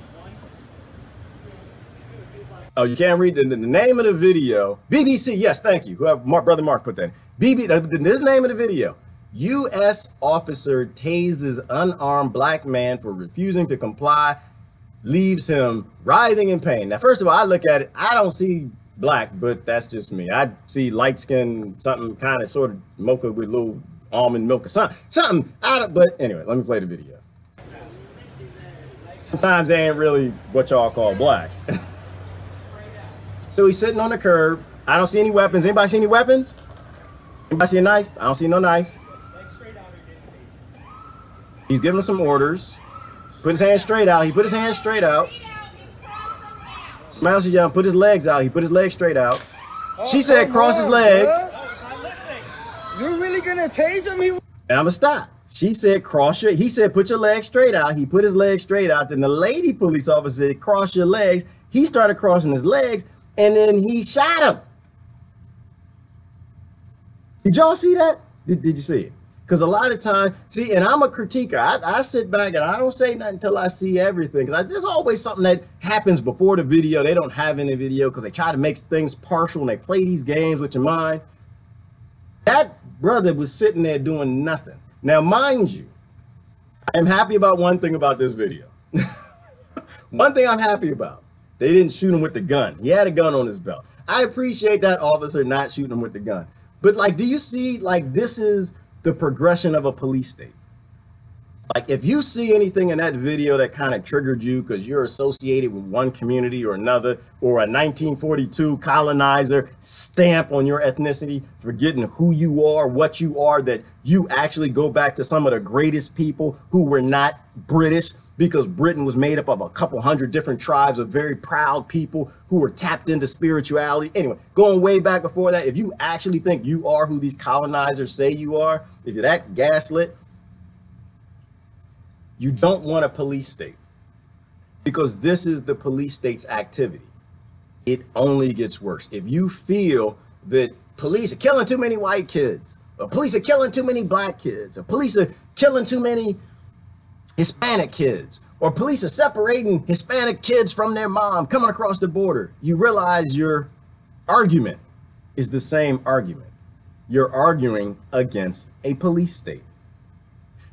Oh, you can't read the name of the video. BBC, yes, thank you. Brother Mark put that in. This name of the video. U.S. officer tases unarmed black man for refusing to comply, leaves him writhing in pain. Now, first of all, I look at it, I don't see black, but that's just me. I see light skin, something kind of sort of mocha with little almond milk or something but anyway, let me play the video. Sometimes they ain't really what y'all call black. So he's sitting on the curb. I don't see any weapons. Anybody see any weapons? Anybody see a knife? I don't see no knife. He's giving some orders. Put his hand straight out. He put his hand straight out. Smiles young. Put his legs out. He put his legs straight out. She said cross his legs. You're really gonna tase him? And I'm gonna stop. She said he said put your legs straight out. He put his legs straight out. Then the lady police officer said cross your legs. He started crossing his legs and then he shot him. Did y'all see that? Did you see it? Because a lot of times, see, and I'm a critiquer. I sit back and I don't say nothing until I see everything. Because there's always something that happens before the video. They don't have any video because they try to make things partial and they play these games with your mind. That brother was sitting there doing nothing. Now, mind you, I'm happy about one thing about this video. One thing I'm happy about. They didn't shoot him with the gun. He had a gun on his belt. I appreciate that officer not shooting him with the gun. But like, do you see, like, this is the progression of a police state. Like, if you see anything in that video that kind of triggered you because you're associated with one community or another, or a 1942 colonizer stamp on your ethnicity, forgetting who you are, what you are, that you actually go back to some of the greatest people who were not British, because Britain was made up of a couple hundred different tribes of very proud people who were tapped into spirituality. Anyway, going way back before that, if you actually think you are who these colonizers say you are, if you're that gaslit, you don't want a police state, because this is the police state's activity. It only gets worse. If you feel that police are killing too many white kids, or police are killing too many black kids, or police are killing too many Hispanic kids, or police are separating Hispanic kids from their mom coming across the border, you realize your argument is the same argument. You're arguing against a police state.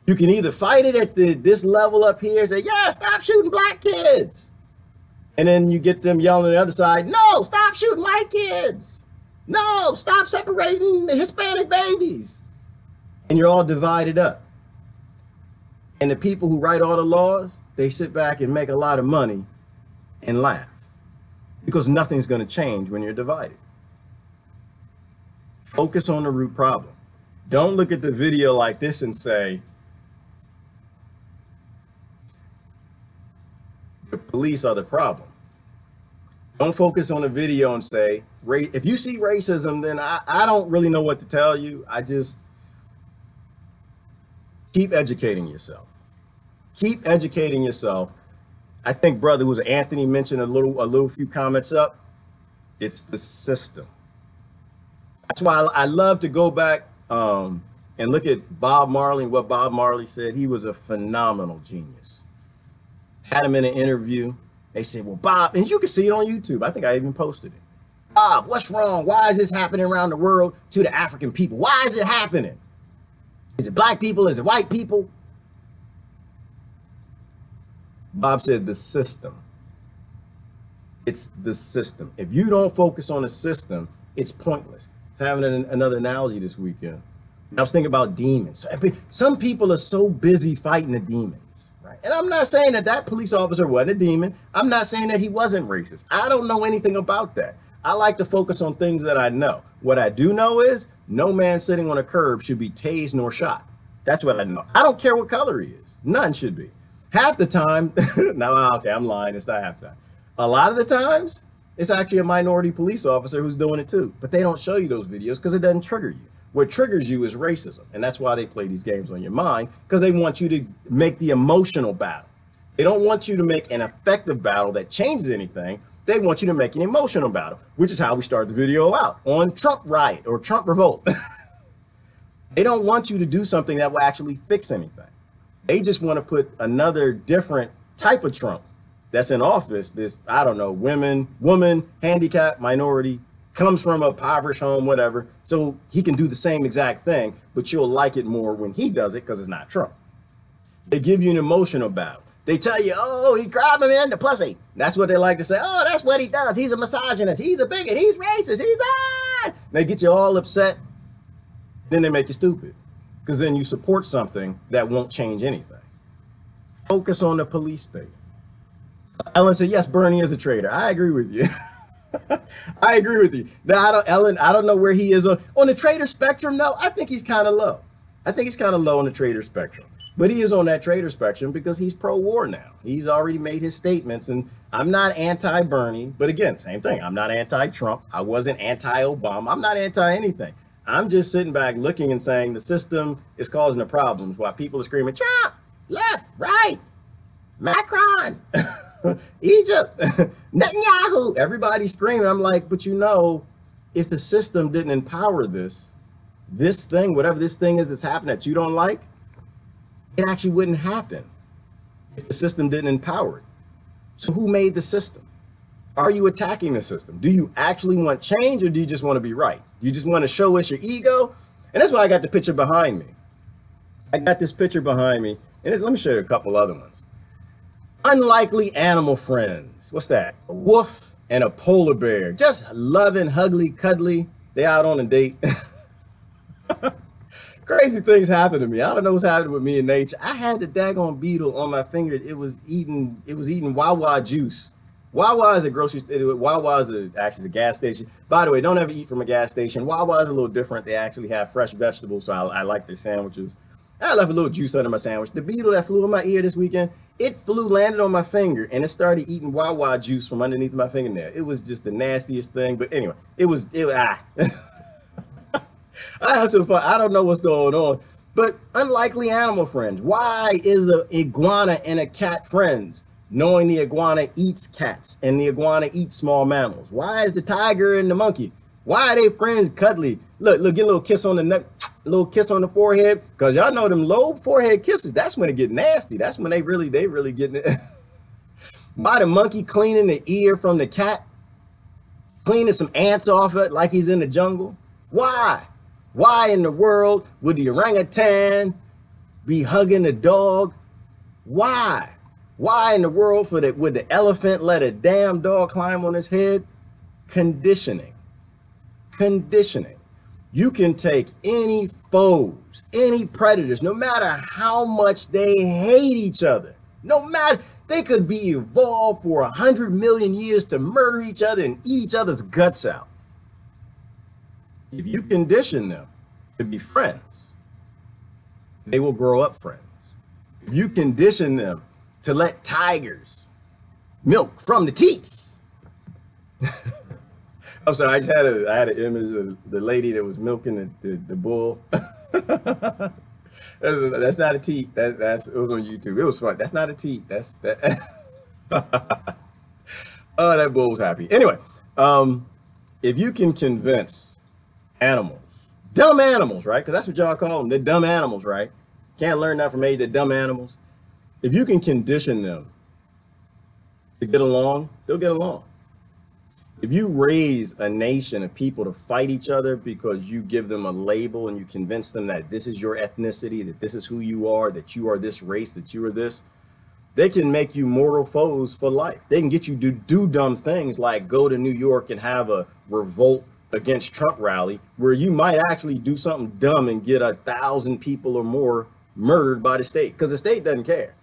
You can either fight it at this level up here, say, yeah, stop shooting black kids. And then you get them yelling on the other side, no, stop shooting white kids. No, stop separating the Hispanic babies. And you're all divided up. And the people who write all the laws, they sit back and make a lot of money and laugh, because nothing's going to change when you're divided. Focus on the root problem. Don't look at the video like this and say, the police are the problem. Don't focus on the video and say, if you see racism, then I don't really know what to tell you. I just keep educating yourself. Keep educating yourself. I think brother was Anthony mentioned a little few comments up. It's the system. That's why I love to go back and look at Bob Marley and what Bob Marley said. He was a phenomenal genius. Had him in an interview. They said, well, Bob, and you can see it on YouTube. I think I even posted it. Bob, what's wrong? Why is this happening around the world to the African people? Why is it happening? Is it black people? Is it white people? Bob said the system. It's the system. If you don't focus on the system, it's pointless. I was having another analogy this weekend. I was thinking about demons. Some people are so busy fighting the demons. And I'm not saying that that police officer wasn't a demon. I'm not saying that he wasn't racist. I don't know anything about that. I like to focus on things that I know. What I do know is no man sitting on a curb should be tased nor shot. That's what I know. I don't care what color he is. None should be. Half the time, no, okay, I'm lying. It's not half the time. A lot of the times, it's actually a minority police officer who's doing it too. But they don't show you those videos because it doesn't trigger you. What triggers you is racism. And that's why they play these games on your mind, because they want you to make the emotional battle. They don't want you to make an effective battle that changes anything. They want you to make an emotional battle, which is how we start the video out on Trump riot or Trump revolt. They don't want you to do something that will actually fix anything. They just want to put another different type of Trump that's in office. This, I don't know, woman, handicapped, minority, comes from a impoverished home, whatever. So he can do the same exact thing, but you'll like it more when he does it because it's not Trump. They give you an emotional battle. They tell you, oh, he grabbed him in the pussy. That's what they like to say. Oh, that's what he does. He's a misogynist. He's a bigot. He's racist. He's They get you all upset. Then they make you stupid, because then you support something that won't change anything. Focus on the police state. Ellen said, yes, Bernie is a traitor. I agree with you. I agree with you. Now, Ellen, I don't know where he is on the traitor spectrum. No, I think he's kind of low. I think he's kind of low on the traitor spectrum. But he is on that traitor spectrum because he's pro-war now. He's already made his statements, and I'm not anti-Bernie. But again, same thing. I'm not anti-Trump. I wasn't anti-Obama. I'm not anti-anything. I'm just sitting back looking and saying the system is causing the problems while people are screaming, Trump, left, right, Macron, Egypt, Netanyahu, everybody's screaming. I'm like, but you know, if the system didn't empower this thing, whatever this thing is that's happening that you don't like, it actually wouldn't happen if the system didn't empower it. So who made the system? Are you attacking the system? Do you actually want change, or do you just want to be right? Do you just want to show us your ego? And that's why I got the picture behind me. I got this picture behind me. And let me show you a couple other ones. Unlikely animal friends. What's that? A wolf and a polar bear. Just loving, huggly, cuddly. They out on a date. Crazy things happen to me. I don't know what's happening with me in nature. I had the daggone beetle on my finger. It was eating Wawa juice. Wawa is a grocery store. Wawa is actually a gas station. By the way, don't ever eat from a gas station. Wawa is a little different. They actually have fresh vegetables, so I like their sandwiches. I left a little juice under my sandwich. The beetle that flew in my ear this weekend, it landed on my finger, and it started eating Wawa juice from underneath my fingernail. It was just the nastiest thing. But anyway, I had some fun. I don't know what's going on. But unlikely animal friends. Why is an iguana and a cat friends? Knowing the iguana eats cats and the iguana eats small mammals. Why is the tiger and the monkey? Why are they friends cuddly? Look, get a little kiss on the neck, a little kiss on the forehead. Because y'all know them low forehead kisses, that's when it get nasty. That's when they really getting it. Why the monkey cleaning the ear from the cat? Cleaning some ants off it like he's in the jungle? Why? Why in the world would the orangutan be hugging the dog? Why? Why in the world would the elephant let a damn dog climb on his head? Conditioning. Conditioning. You can take any foes, any predators, no matter how much they hate each other. No matter, They could be evolved for 100 million years to murder each other and eat each other's guts out. If you condition them to be friends, they will grow up friends. If you condition them to let tigers milk from the teats. I'm sorry, I had an image of the lady that was milking the bull. That's not a teat. It was on YouTube. It was fun. That's not a teat. That's that. Oh, that bull was happy. Anyway, if you can convince animals, dumb animals, right? Because that's what y'all call them. They're dumb animals, right? Can't learn that from age. They're dumb animals. If you can condition them to get along, they'll get along. If you raise a nation of people to fight each other because you give them a label and you convince them that this is your ethnicity, that this is who you are, that you are this race, that you are this, they can make you mortal foes for life. They can get you to do dumb things like go to New York and have a revolt against Trump rally where you might actually do something dumb and get 1,000 people or more murdered by the state because the state doesn't care.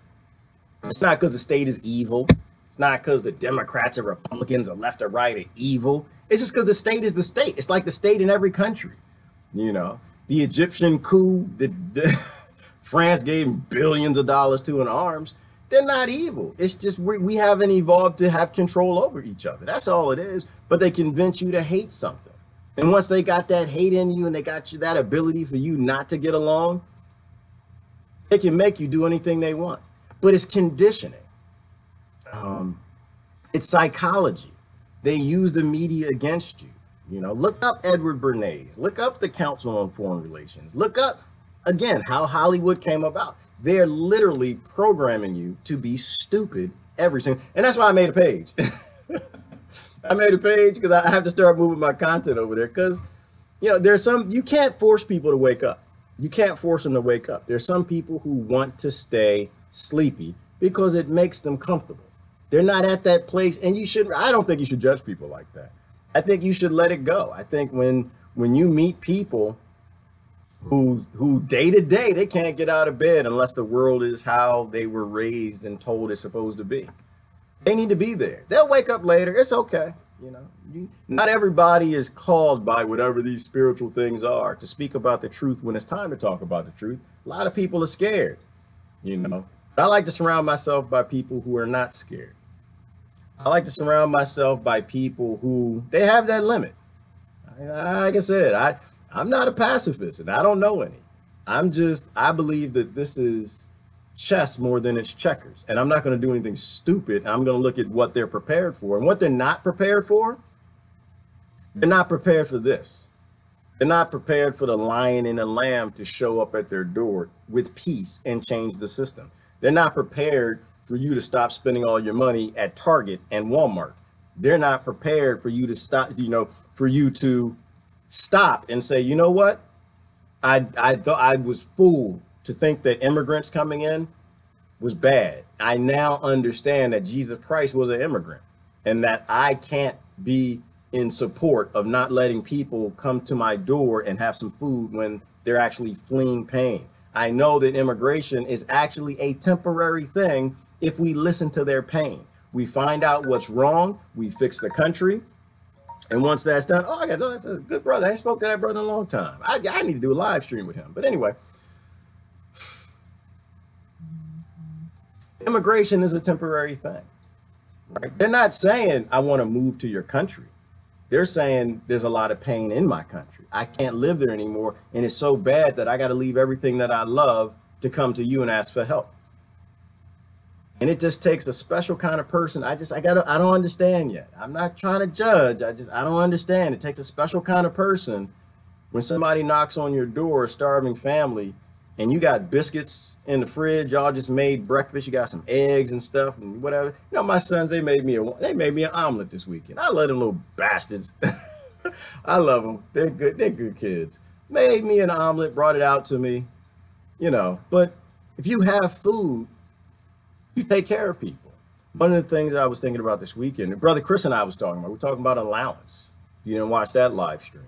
It's not because the state is evil. It's not because the Democrats or Republicans or left or right are evil. It's just because the state is the state. It's like the state in every country. You know, the Egyptian coup that France gave billions of dollars to in arms, they're not evil. It's just we haven't evolved to have control over each other. That's all it is. But they convince you to hate something. And once they got that hate in you and they got you that ability for you not to get along, they can make you do anything they want. But it's conditioning. It's psychology. They use the media against you. You know, look up Edward Bernays. Look up the Council on Foreign Relations. Look up, again, how Hollywood came about. They're literally programming you to be stupid every single, and that's why I made a page. I made a page because I have to start moving my content over there because, you know, there's some, you can't force people to wake up. You can't force them to wake up. There's some people who want to stay sleepy because it makes them comfortable. They're not at that place, and you shouldn't. I don't think you should judge people like that. I think you should let it go. I think when you meet people who day to day they can't get out of bed unless the world is how they were raised and told it's supposed to be, they need to be there. They'll wake up later. It's okay. You know, not everybody is called by whatever these spiritual things are to speak about the truth when it's time to talk about the truth. A lot of people are scared, you know. I like to surround myself by people who are not scared. I like to surround myself by people who they have that limit. Like I said, I'm not a pacifist and I don't know any. I believe that this is chess more than it's checkers. And I'm not going to do anything stupid. I'm going to look at what they're prepared for. And what they're not prepared for, they're not prepared for this. They're not prepared for the lion and the lamb to show up at their door with peace and change the system. They're not prepared for you to stop spending all your money at Target and Walmart. They're not prepared for you to stop, you know, for you to stop and say, you know what? I thought I was fooled to think that immigrants coming in was bad. I now understand that Jesus Christ was an immigrant and that I can't be in support of not letting people come to my door and have some food when they're actually fleeing pain. I know that immigration is actually a temporary thing if we listen to their pain. We find out what's wrong, we fix the country, and once that's done, oh, that's a good brother. I ain't spoke to that brother in a long time. I need to do a live stream with him. But anyway, immigration is a temporary thing. Right? They're not saying, I want to move to your country. They're saying there's a lot of pain in my country. I can't live there anymore. And it's so bad that I got to leave everything that I love to come to you and ask for help. And it just takes a special kind of person. I don't understand yet. I'm not trying to judge. I don't understand. It takes a special kind of person when somebody knocks on your door, a starving family, and you got biscuits in the fridge. Y'all just made breakfast. You got some eggs and stuff and whatever. You know, my sons, they made me an omelet this weekend. I love them little bastards. I love them. They're good. They're good kids. Made me an omelet, brought it out to me, you know. But if you have food, you take care of people. One of the things I was thinking about this weekend, Brother Chris and I was talking about, we're talking about allowance. You didn't watch that live stream.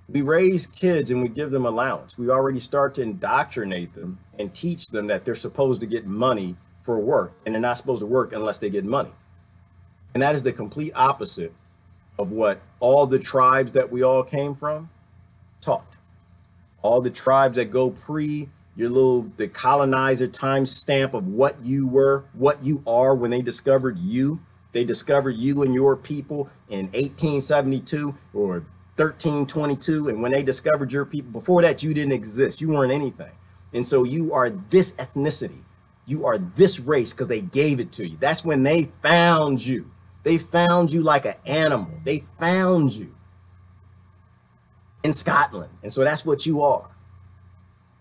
We raise kids and we give them allowance. We already start to indoctrinate them and teach them that they're supposed to get money for work, and they're not supposed to work unless they get money. And that is the complete opposite of what all the tribes that we all came from taught. All the tribes that go pre the colonizer time stamp of what you were, what you are when they discovered you. They discovered you and your people in 1872 or 1322. And when they discovered your people, before that, you didn't exist. You weren't anything. And so you are this ethnicity. You are this race because they gave it to you. That's when they found you. They found you like an animal. They found you in Scotland. And so that's what you are.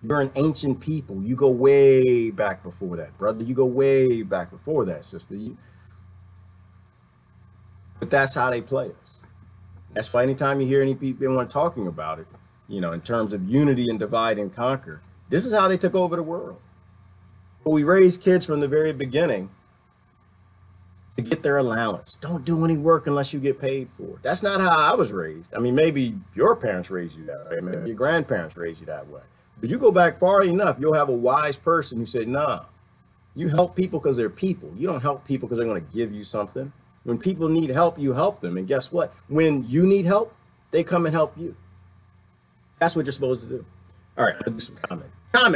You're an ancient people. You go way back before that, brother. You go way back before that, sister. But that's how they play us. That's why anytime you hear any people anyone talking about it, you know, in terms of unity and divide and conquer, this is how they took over the world. But we raised kids from the very beginning to get their allowance. Don't do any work unless you get paid for it. That's not how I was raised. I mean, maybe your parents raised you that way. Maybe your grandparents raised you that way. But you go back far enough, you'll have a wise person who said, nah, you help people because they're people. You don't help people because they're going to give you something. When people need help, you help them. And guess what? When you need help, they come and help you. That's what you're supposed to do. All right, I'll do some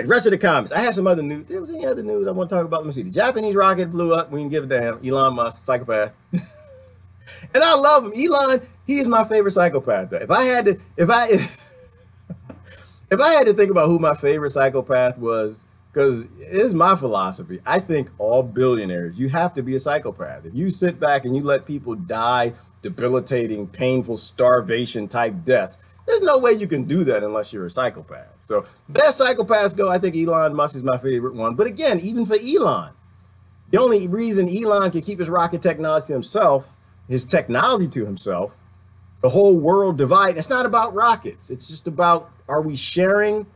rest of the comments. I had some other news. There was any other news I want to talk about. Let me see. The Japanese rocket blew up. We can give a damn. Elon Musk, psychopath. And I love him. Elon, he is my favorite psychopath. Though. If I had to think about who my favorite psychopath was, because it's my philosophy, I think all billionaires, you have to be a psychopath. If you sit back and you let people die debilitating, painful, starvation type deaths, there's no way you can do that unless you're a psychopath. So as psychopaths go, I think Elon Musk is my favorite one. But again, even for Elon, the only reason Elon can keep his rocket technology to himself, his technology to himself, the whole world divided, it's not about rockets. It's just about, are we sharing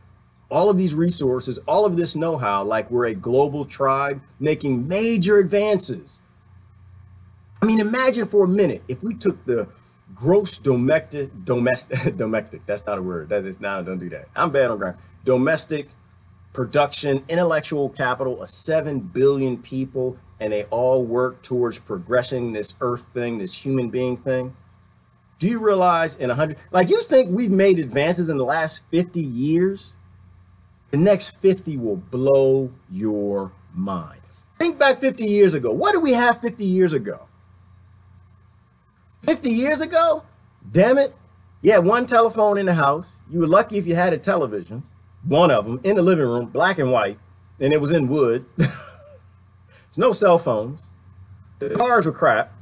all of these resources, all of this know-how, like we're a global tribe making major advances. I mean, imagine for a minute, if we took the gross domestic, that's not a word. That is now, don't do that. I'm bad on grammar. Domestic production, intellectual capital of 7 billion people, and they all work towards progressing this earth thing, this human being thing. Do you realize in 100, like you think we've made advances in the last 50 years? The next 50 will blow your mind. Think back 50 years ago. What did we have 50 years ago? 50 years ago? Damn it. You had one telephone in the house. You were lucky if you had a television, one of them in the living room, black and white, and it was in wood. There's no cell phones. The cars were crap.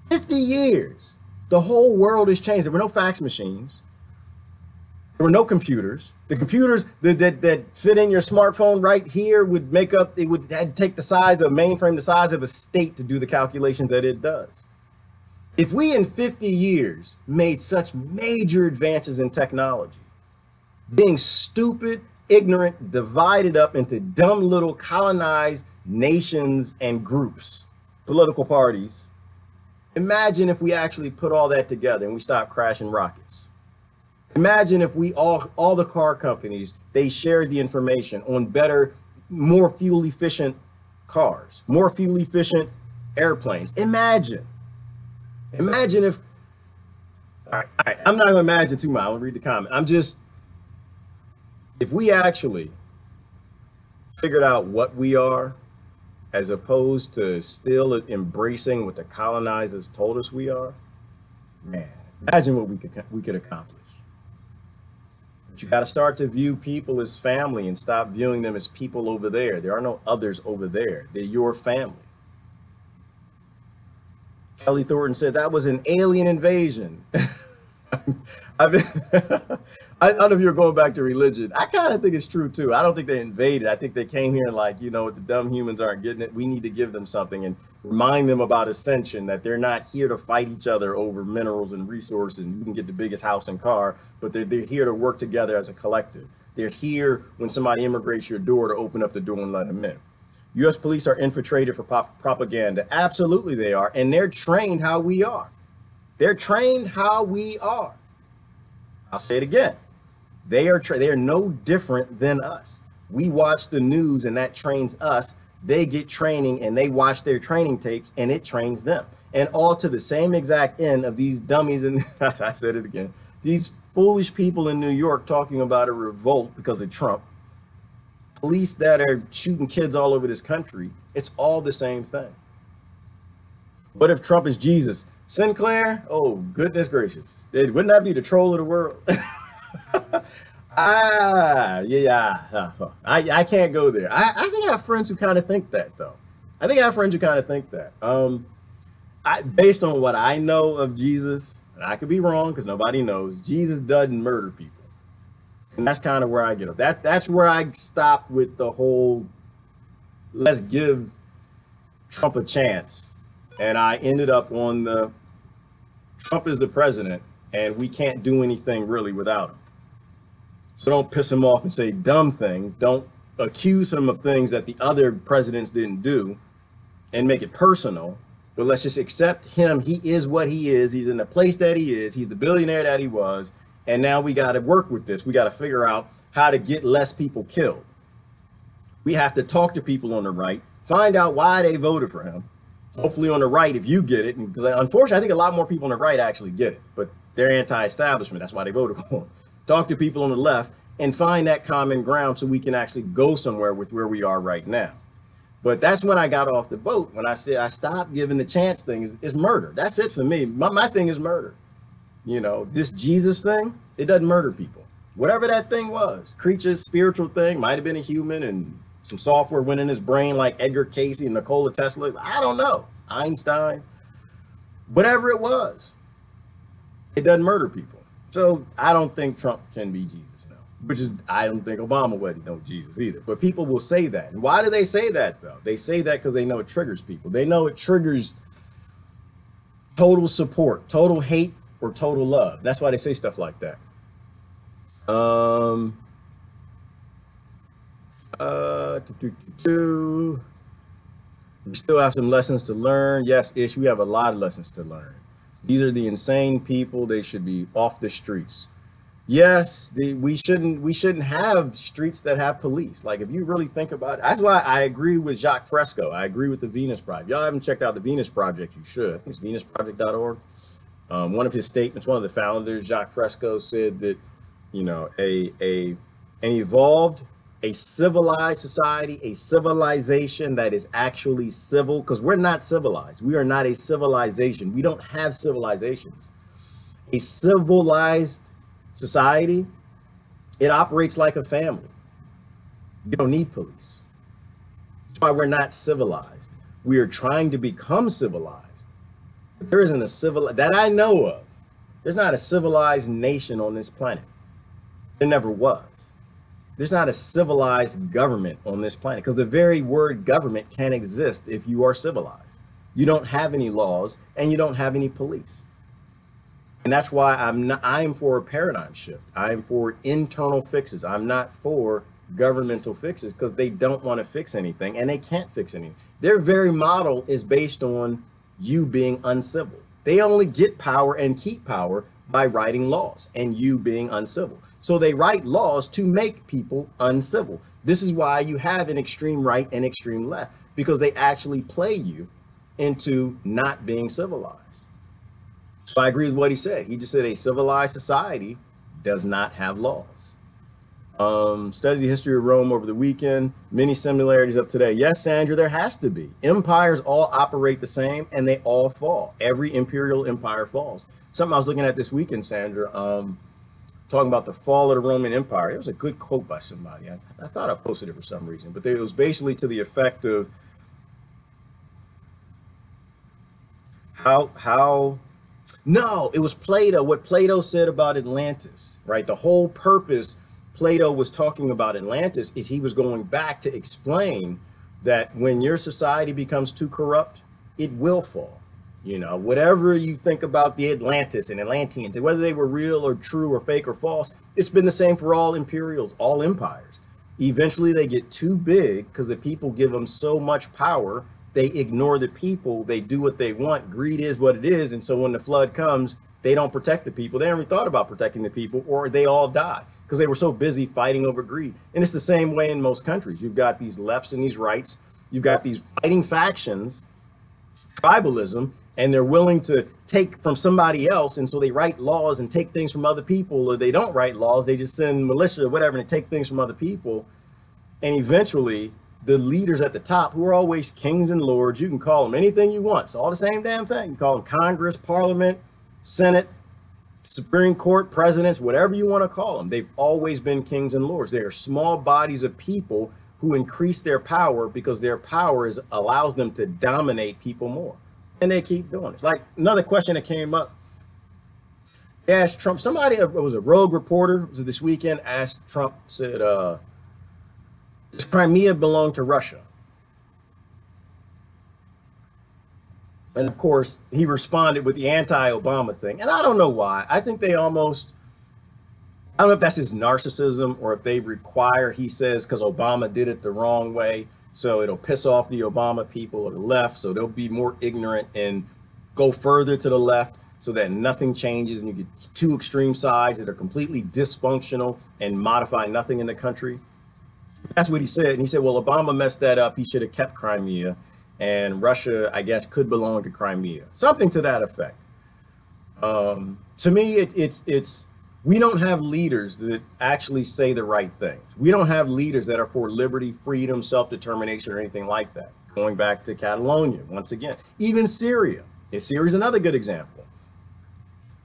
50 years. The whole world has changed. There were no fax machines. There were no computers. The computers that fit in your smartphone right here would make up, it would take the size of a mainframe, the size of a state to do the calculations that it does. If we in 50 years made such major advances in technology, being stupid, ignorant, divided up into dumb little colonized nations and groups, political parties, imagine if we actually put all that together and we stopped crashing rockets. Imagine if we all the car companies, they shared the information on better, more fuel efficient cars, more fuel efficient airplanes. Imagine if, all right, I'm not gonna imagine too much. I'll read the comment. If we actually figured out what we are, as opposed to still embracing what the colonizers told us we are, man, imagine what we could accomplish. But you got to start to view people as family and stop viewing them as people over there. There are no others over there. They're your family. Kelly Thornton said that was an alien invasion. I don't know if you're going back to religion. I kind of think it's true too. I don't think they invaded. I think they came here and like, you know what, the dumb humans aren't getting it. We need to give them something and remind them about ascension, that they're not here to fight each other over minerals and resources. And you can get the biggest house and car, but they're here to work together as a collective. They're here when somebody immigrates your door to open up the door and let them in. U.S. police are infiltrated for propaganda. Absolutely they are. And they're trained how we are. They're trained how we are. I'll say it again. They are no different than us. We watch the news and that trains us. They get training and they watch their training tapes and it trains them. And all to the same exact end of these dummies. And I said it again, these foolish people in New York talking about a revolt because of Trump, police that are shooting kids all over this country. It's all the same thing. What if Trump is Jesus? Sinclair? Oh, goodness gracious. Wouldn't that be the troll of the world? I can't go there. I think I have friends who kind of think that, though. I think I have friends who kind of think that. Based on what I know of Jesus, and I could be wrong because nobody knows, Jesus doesn't murder people. And that's kind of where I get up. That's where I stop with the whole, let's give Trump a chance. And I ended up on the, Trump is the president and we can't do anything really without him. So don't piss him off and say dumb things. Don't accuse him of things that the other presidents didn't do and make it personal. But let's just accept him. He is what he is. He's in the place that he is. He's the billionaire that he was. And now we got to work with this. We got to figure out how to get less people killed. We have to talk to people on the right, find out why they voted for him. Hopefully on the right, if you get it, because unfortunately, I think a lot more people on the right actually get it, but they're anti-establishment. That's why they voted for him. Talk to people on the left and find that common ground so we can actually go somewhere with where we are right now. But that's when I got off the boat. When I said I stopped giving the chance thing is murder. That's it for me. My thing is murder. You know, this Jesus thing, it doesn't murder people. Whatever that thing was, creature, spiritual thing, might have been a human and some software went in his brain like Edgar Casey and Nikola Tesla. I don't know. Einstein, whatever it was, it doesn't murder people. So I don't think Trump can be Jesus now, which is, I don't think Obama wasn't no Jesus either. But people will say that. And why do they say that though? They say that because they know it triggers people. They know it triggers total support, total hate, or total love. That's why they say stuff like that. We still have some lessons to learn. Yes, Ish, we have a lot of lessons to learn. These are the insane people. They should be off the streets. Yes, we shouldn't have streets that have police. Like if you really think about it, that's why I agree with Jacques Fresco. I agree with the Venus Project. Y'all haven't checked out the Venus Project, you should. It's venusproject.org. One of his statements, one of the founders, Jacques Fresco, said that, you know, a civilized society, a civilization that is actually civil, because we're not civilized. We are not a civilization. We don't have civilizations. A civilized society, it operates like a family. You don't need police. That's why we're not civilized. We are trying to become civilized. But there isn't a that I know of. There's not a civilized nation on this planet. There never was. There's not a civilized government on this planet because the very word government can't exist if you are civilized. You don't have any laws and you don't have any police. And that's why I'm for a paradigm shift. I'm for internal fixes. I'm not for governmental fixes because they don't want to fix anything and they can't fix anything. Their very model is based on you being uncivil. They only get power and keep power by writing laws and you being uncivil. So they write laws to make people uncivil. This is why you have an extreme right and extreme left, because they actually play you into not being civilized. So I agree with what he said. He just said a civilized society does not have laws. Studied the history of Rome over the weekend. Many similarities up today. Yes, Sandra, there has to be. Empires all operate the same and they all fall. Every imperial empire falls. Something I was looking at this weekend, Sandra, talking about the fall of the Roman Empire. It was a good quote by somebody. I thought I posted it for some reason, but it was basically to the effect of no, it was Plato. What Plato said about Atlantis, right? The whole purpose Plato was talking about Atlantis is he was going back to explain that when your society becomes too corrupt, it will fall. You know, whatever you think about the Atlantis and Atlanteans, whether they were real or true or fake or false, it's been the same for all imperials, all empires. Eventually they get too big because the people give them so much power, they ignore the people, they do what they want. Greed is what it is. And so when the flood comes, they don't protect the people. They never thought about protecting the people or they all die. because they were so busy fighting over greed. And it's the same way in most countries. You've got these lefts and these rights. You've got these fighting factions, tribalism, and they're willing to take from somebody else. And so they write laws and take things from other people, or they don't write laws. They just send militia or whatever and take things from other people. And eventually the leaders at the top, who are always kings and lords, you can call them anything you want. It's all the same damn thing. You call them Congress, Parliament, Senate, Supreme Court, presidents, whatever you want to call them. They've always been kings and lords. They are small bodies of people who increase their power because their power allows them to dominate people more. And they keep doing it. It's like another question that came up. They asked Trump, somebody, it was a rogue reporter, it was this weekend, asked Trump, said, does Crimea belong to Russia? And of course, he responded with the anti-Obama thing. And I don't know why. I think they almost, I don't know if that's his narcissism or if they require, he says, because Obama did it the wrong way. So it'll piss off the Obama people or the left. So they'll be more ignorant and go further to the left so that nothing changes. And you get two extreme sides that are completely dysfunctional and modify nothing in the country. That's what he said. And he said, well, Obama messed that up. He should have kept Crimea. And Russia, I guess, could belong to Crimea. Something to that effect. To me, it's we don't have leaders that actually say the right things. We don't have leaders that are for liberty, freedom, self-determination, or anything like that. Going back to Catalonia, once again, even Syria. Syria's another good example.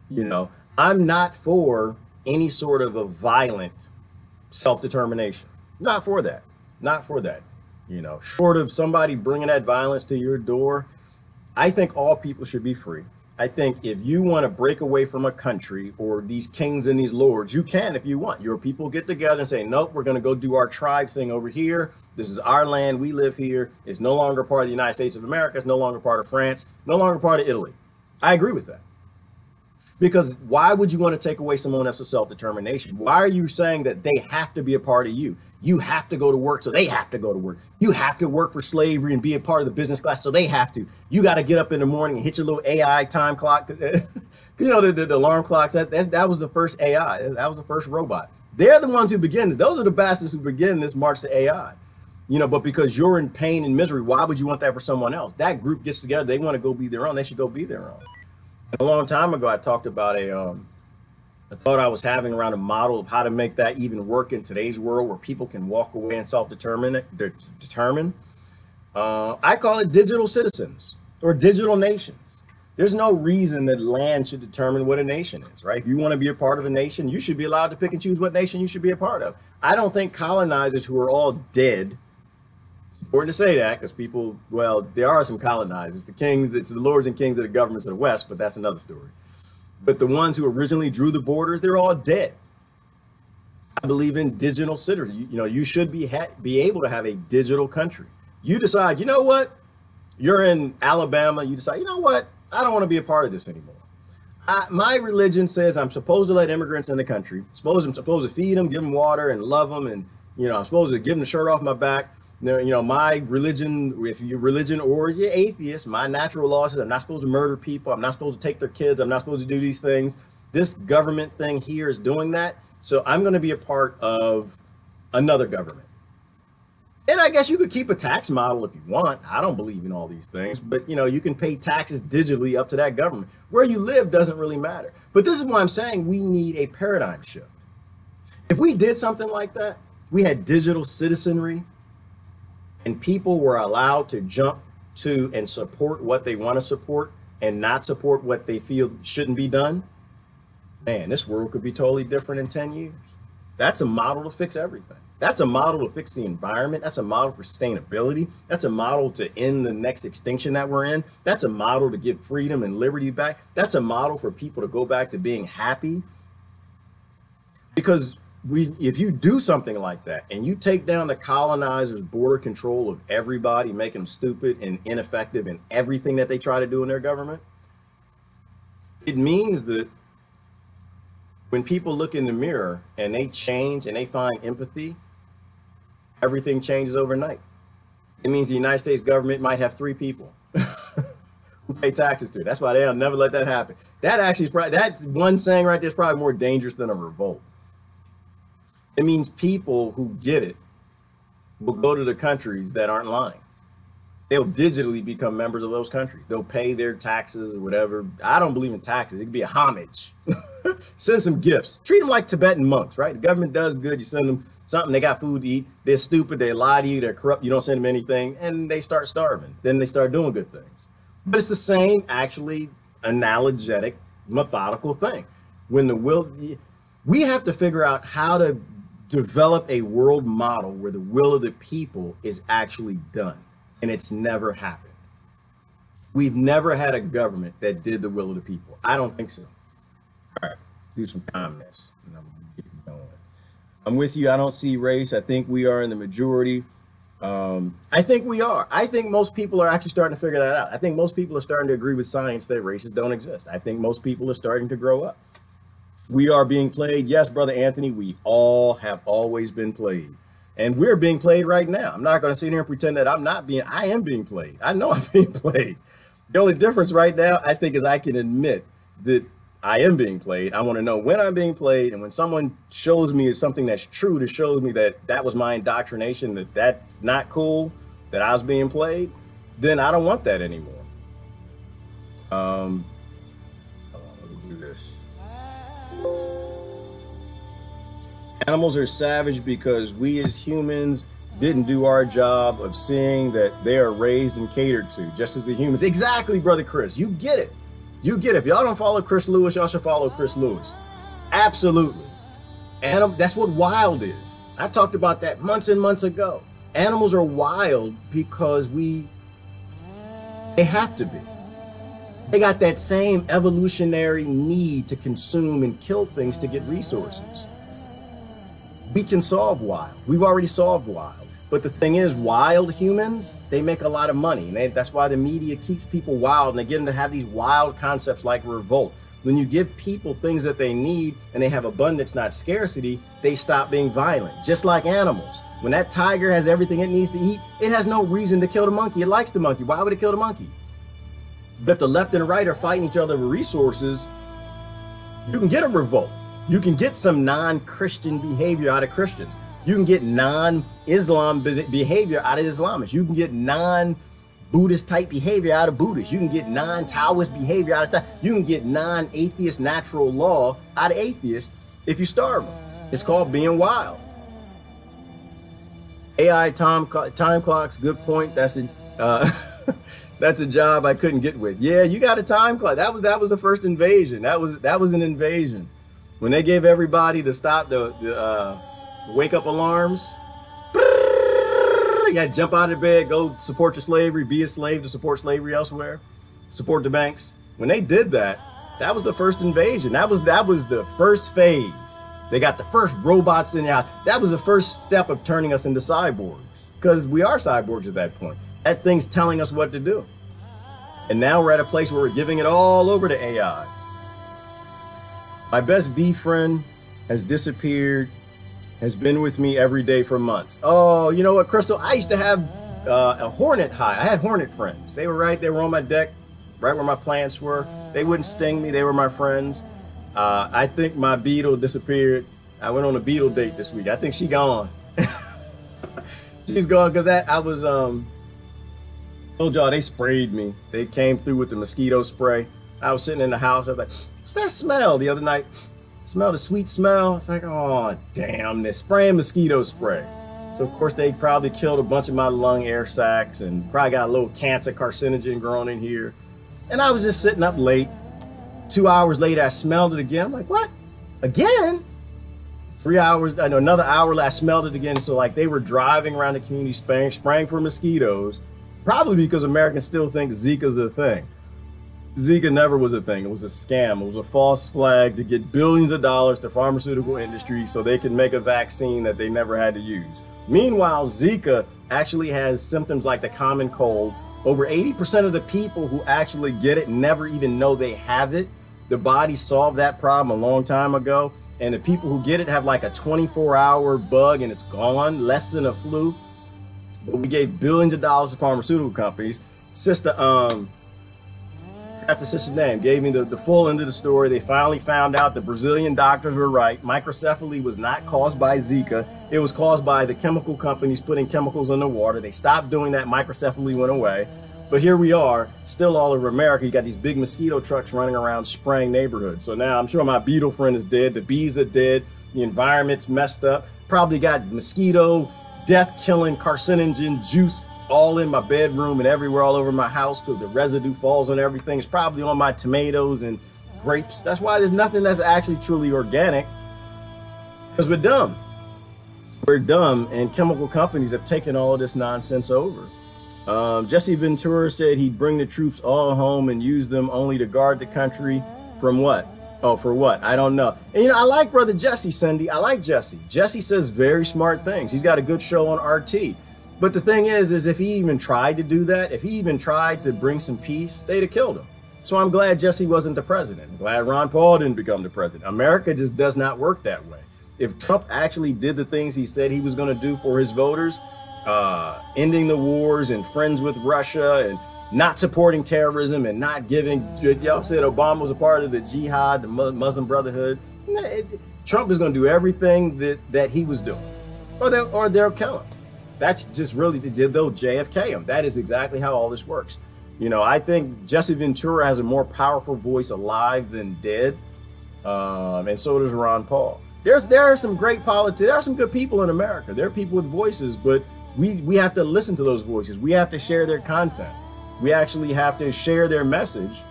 You know, I'm not for any sort of a violent self-determination. Not for that. Not for that. You know, short of somebody bringing that violence to your door, I think all people should be free. I think if you want to break away from a country or these kings and these lords, you can if you want. Your people get together and say, nope, we're going to go do our tribe thing over here. This is our land. We live here. It's no longer part of the United States of America. It's no longer part of France, no longer part of Italy. I agree with that. Because why would you want to take away someone else's self-determination? Why are you saying that they have to be a part of you? You have to go to work, so they have to go to work. You have to work for slavery and be a part of the business class, so they have to. You got to get up in the morning and hit your little AI time clock. You know, the alarm clocks, that was the first AI. That was the first robot. They're the ones who begin this. Those are the bastards who begin this march to AI. You know, but because you're in pain and misery, why would you want that for someone else? That group gets together. They want to go be their own. They should go be their own. A long time ago, I talked about a thought I was having around a model of how to make that even work in today's world where people can walk away and self-determine. I call it digital citizens or digital nations. There's no reason that land should determine what a nation is, right? If you want to be a part of a nation, you should be allowed to pick and choose what nation you should be a part of. I don't think colonizers who are all dead, it's important to say that because people, well, there are some colonizers, the kings, it's the lords and kings of the governments of the West, but that's another story. But the ones who originally drew the borders, they're all dead. I believe in digital citizenship. You know, you should be able to have a digital country. You decide, you know what? You're in Alabama. You decide, you know what? I don't want to be a part of this anymore. My religion says I'm supposed to let immigrants in the country. I'm supposed to feed them, give them water, and love them, and you know, I'm supposed to give them the shirt off my back. You know, my religion, if you're religion or you're atheist, my natural law says I'm not supposed to murder people. I'm not supposed to take their kids. I'm not supposed to do these things. This government thing here is doing that. So I'm going to be a part of another government. And I guess you could keep a tax model if you want. I don't believe in all these things, but you know, you can pay taxes digitally up to that government. Where you live doesn't really matter. But this is why I'm saying we need a paradigm shift. If we did something like that, we had digital citizenry, and people were allowed to jump to and support what they want to support and not support what they feel shouldn't be done, man, this world could be totally different in 10 years. That's a model to fix everything. That's a model to fix the environment. That's a model for sustainability. That's a model to end the next extinction that we're in. That's a model to give freedom and liberty back. That's a model for people to go back to being happy. Because if you do something like that and you take down the colonizers' border control of everybody, make them stupid and ineffective in everything that they try to do in their government, it means that when people look in the mirror and they change and they find empathy, everything changes overnight. It means the United States government might have 3 people who pay taxes to it. That's why they'll never let that happen. That actually is probably, that's one saying right there is probably more dangerous than a revolt. It means people who get it will go to the countries that aren't lying. They'll digitally become members of those countries. They'll pay their taxes or whatever. I don't believe in taxes. It could be a homage. Send some gifts. Treat them like Tibetan monks, right? The government does good. You send them something. They got food to eat. They're stupid. They lie to you. They're corrupt. You don't send them anything. And they start starving. Then they start doing good things. But it's the same, actually, analogetic, methodical thing. When the will, we have to figure out how to develop a world model where the will of the people is actually done. And it's never happened. We've never had a government that did the will of the people. I don't think so. All right, do some comments. And I'm gonna get going. I'm with you. I don't see race. I think we are in the majority. I think we are. I think most people are actually starting to figure that out. I think most people are starting to agree with science that races don't exist. I think most people are starting to grow up. We are being played. Yes, Brother Anthony, we all have always been played. And we're being played right now. I'm not going to sit here and pretend that I am being played. I know I'm being played. The only difference right now, I think, is I can admit that I am being played. I want to know when I'm being played. And when someone shows me something that's true, that shows me that that was my indoctrination, that that's not cool, that I was being played, then I don't want that anymore. Let me do this. Animals are savage because we as humans didn't do our job of seeing that they are raised and catered to, just as the humans. Exactly, Brother Chris. You get it. You get it. If y'all don't follow Chris Lewis, y'all should follow Chris Lewis. Absolutely. That's what wild is. I talked about that months and months ago. Animals are wild because they have to be. They got that same evolutionary need to consume and kill things to get resources. We can solve wild. We've already solved wild. But the thing is, wild humans, they make a lot of money. And that's why the media keeps people wild, and they get them to have these wild concepts like revolt. When you give people things that they need and they have abundance, not scarcity, they stop being violent, just like animals. When that tiger has everything it needs to eat, it has no reason to kill the monkey. It likes the monkey. Why would it kill the monkey? But if the left and the right are fighting each other over resources, you can get a revolt. You can get some non-Christian behavior out of Christians. You can get non-Islam behavior out of Islamists. You can get non-Buddhist type behavior out of Buddhists. You can get non-Taoist behavior out of Taoists. You can get non-atheist natural law out of atheists if you starve them. It's called being wild. AI time clocks, good point. That's a job I couldn't get with. Yeah, you got a time clock. That was the first invasion. That was an invasion. When they gave everybody to stop the wake up alarms, you got to jump out of bed, go support your slavery, be a slave to support slavery elsewhere, support the banks. When they did that, that was the first invasion. That was the first phase. They got the first robots in there. That was the first step of turning us into cyborgs, because we are cyborgs at that point. That thing's telling us what to do. And now we're at a place where we're giving it all over to AI. My best bee friend has disappeared, has been with me every day for months. Oh, you know what, Crystal? I used to have a hornet hive. I had hornet friends. They were on my deck, right where my plants were. They wouldn't sting me. They were my friends. I think my beetle disappeared. I went on a beetle date this week. I think she gone. She's gone because I was, told y'all they sprayed me. They came through with the mosquito spray. I was sitting in the house. I was like, what's that smell? The other night, smelled a sweet smell. It's like, oh, damn, they're spraying mosquito spray. So, of course, they probably killed a bunch of my lung air sacs and probably got a little cancer carcinogen growing in here. And I was just sitting up late. 2 hours later, I smelled it again. I'm like, what? Again? 3 hours, I know, another hour later, I smelled it again. So, like, they were driving around the community spraying for mosquitoes, probably because Americans still think Zika's a thing. Zika never was a thing. It was a scam. It was a false flag to get billions of dollars to pharmaceutical industry so they could make a vaccine that they never had to use. Meanwhile, Zika actually has symptoms like the common cold. Over 80% of the people who actually get it never even know they have it. The body solved that problem a long time ago. And the people who get it have like a 24-hour bug and it's gone, less than a flu. But we gave billions of dollars to pharmaceutical companies. Sister, Forgot the sister's name, gave me the full end of the story. They finally found out the Brazilian doctors were right. Microcephaly was not caused by Zika. It was caused by the chemical companies putting chemicals in the water. They stopped doing that. Microcephaly went away. But here we are, still all over America. You got these big mosquito trucks running around spraying neighborhoods. So now I'm sure my beetle friend is dead. The bees are dead. The environment's messed up. Probably got mosquito, death-killing, carcinogen juice all in my bedroom and everywhere all over my house because the residue falls on everything. It's probably on my tomatoes and grapes. That's why there's nothing that's actually truly organic, because we're dumb. We're dumb, and chemical companies have taken all of this nonsense over. Jesse Ventura said he'd bring the troops all home and use them only to guard the country from what? Oh, for what? I don't know. And I like brother Jesse, Cindy. I like Jesse. Jesse says very smart things. He's got a good show on RT. But the thing is if he even tried to do that, if he even tried to bring some peace, they'd have killed him. So I'm glad Jesse wasn't the president. I'm glad Ron Paul didn't become the president. America just does not work that way. If Trump actually did the things he said he was going to do for his voters, ending the wars and friends with Russia and not supporting terrorism and not giving, y'all said Obama was a part of the jihad, the Muslim Brotherhood. Trump is going to do everything that he was doing, or they'll kill him. That's just really, they'll JFK him. That is exactly how all this works. I think Jesse Ventura has a more powerful voice alive than dead. And so does Ron Paul. There are some great politics. There are some good people in America. There are people with voices, but we have to listen to those voices. We have to share their content. We actually have to share their message,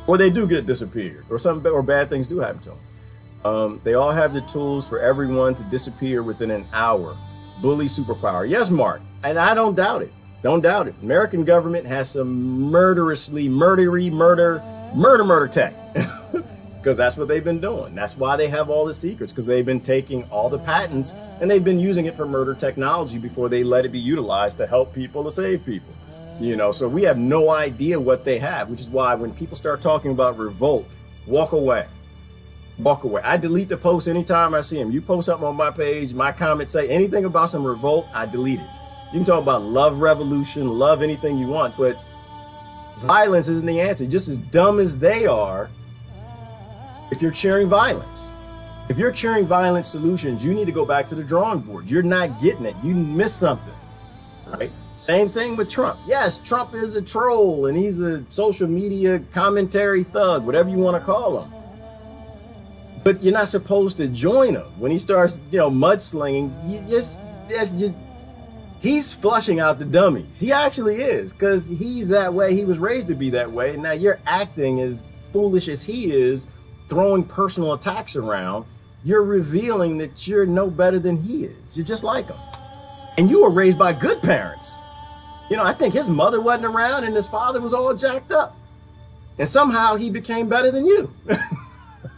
or they do get disappeared, or bad things do happen to them. They all have the tools for everyone to disappear within an hour. Bully superpower. Yes, Mark. And I don't doubt it. Don't doubt it. American government has some murder tech. Because that's what they've been doing. That's why they have all the secrets, because they've been taking all the patents and they've been using it for murder technology before they let it be utilized to help people, to save people. So we have no idea what they have, which is why when people start talking about revolt, walk away. Walk away. I delete the post anytime I see them. You post something on my page, my comments say anything about some revolt, I delete it. You can talk about love revolution, love anything you want, but violence isn't the answer. Just as dumb as they are, if you're cheering violence. If you're cheering violent solutions, you need to go back to the drawing board. You're not getting it. You missed something, right? Same thing with Trump. Yes, Trump is a troll and he's a social media commentary thug, whatever you want to call him. But you're not supposed to join him. When he starts, mudslinging, he's flushing out the dummies. He actually is, because he's that way. He was raised to be that way. And now you're acting as foolish as he is, throwing personal attacks around. You're revealing that you're no better than he is. You're just like him. And you were raised by good parents. I think his mother wasn't around and his father was all jacked up. And somehow he became better than you.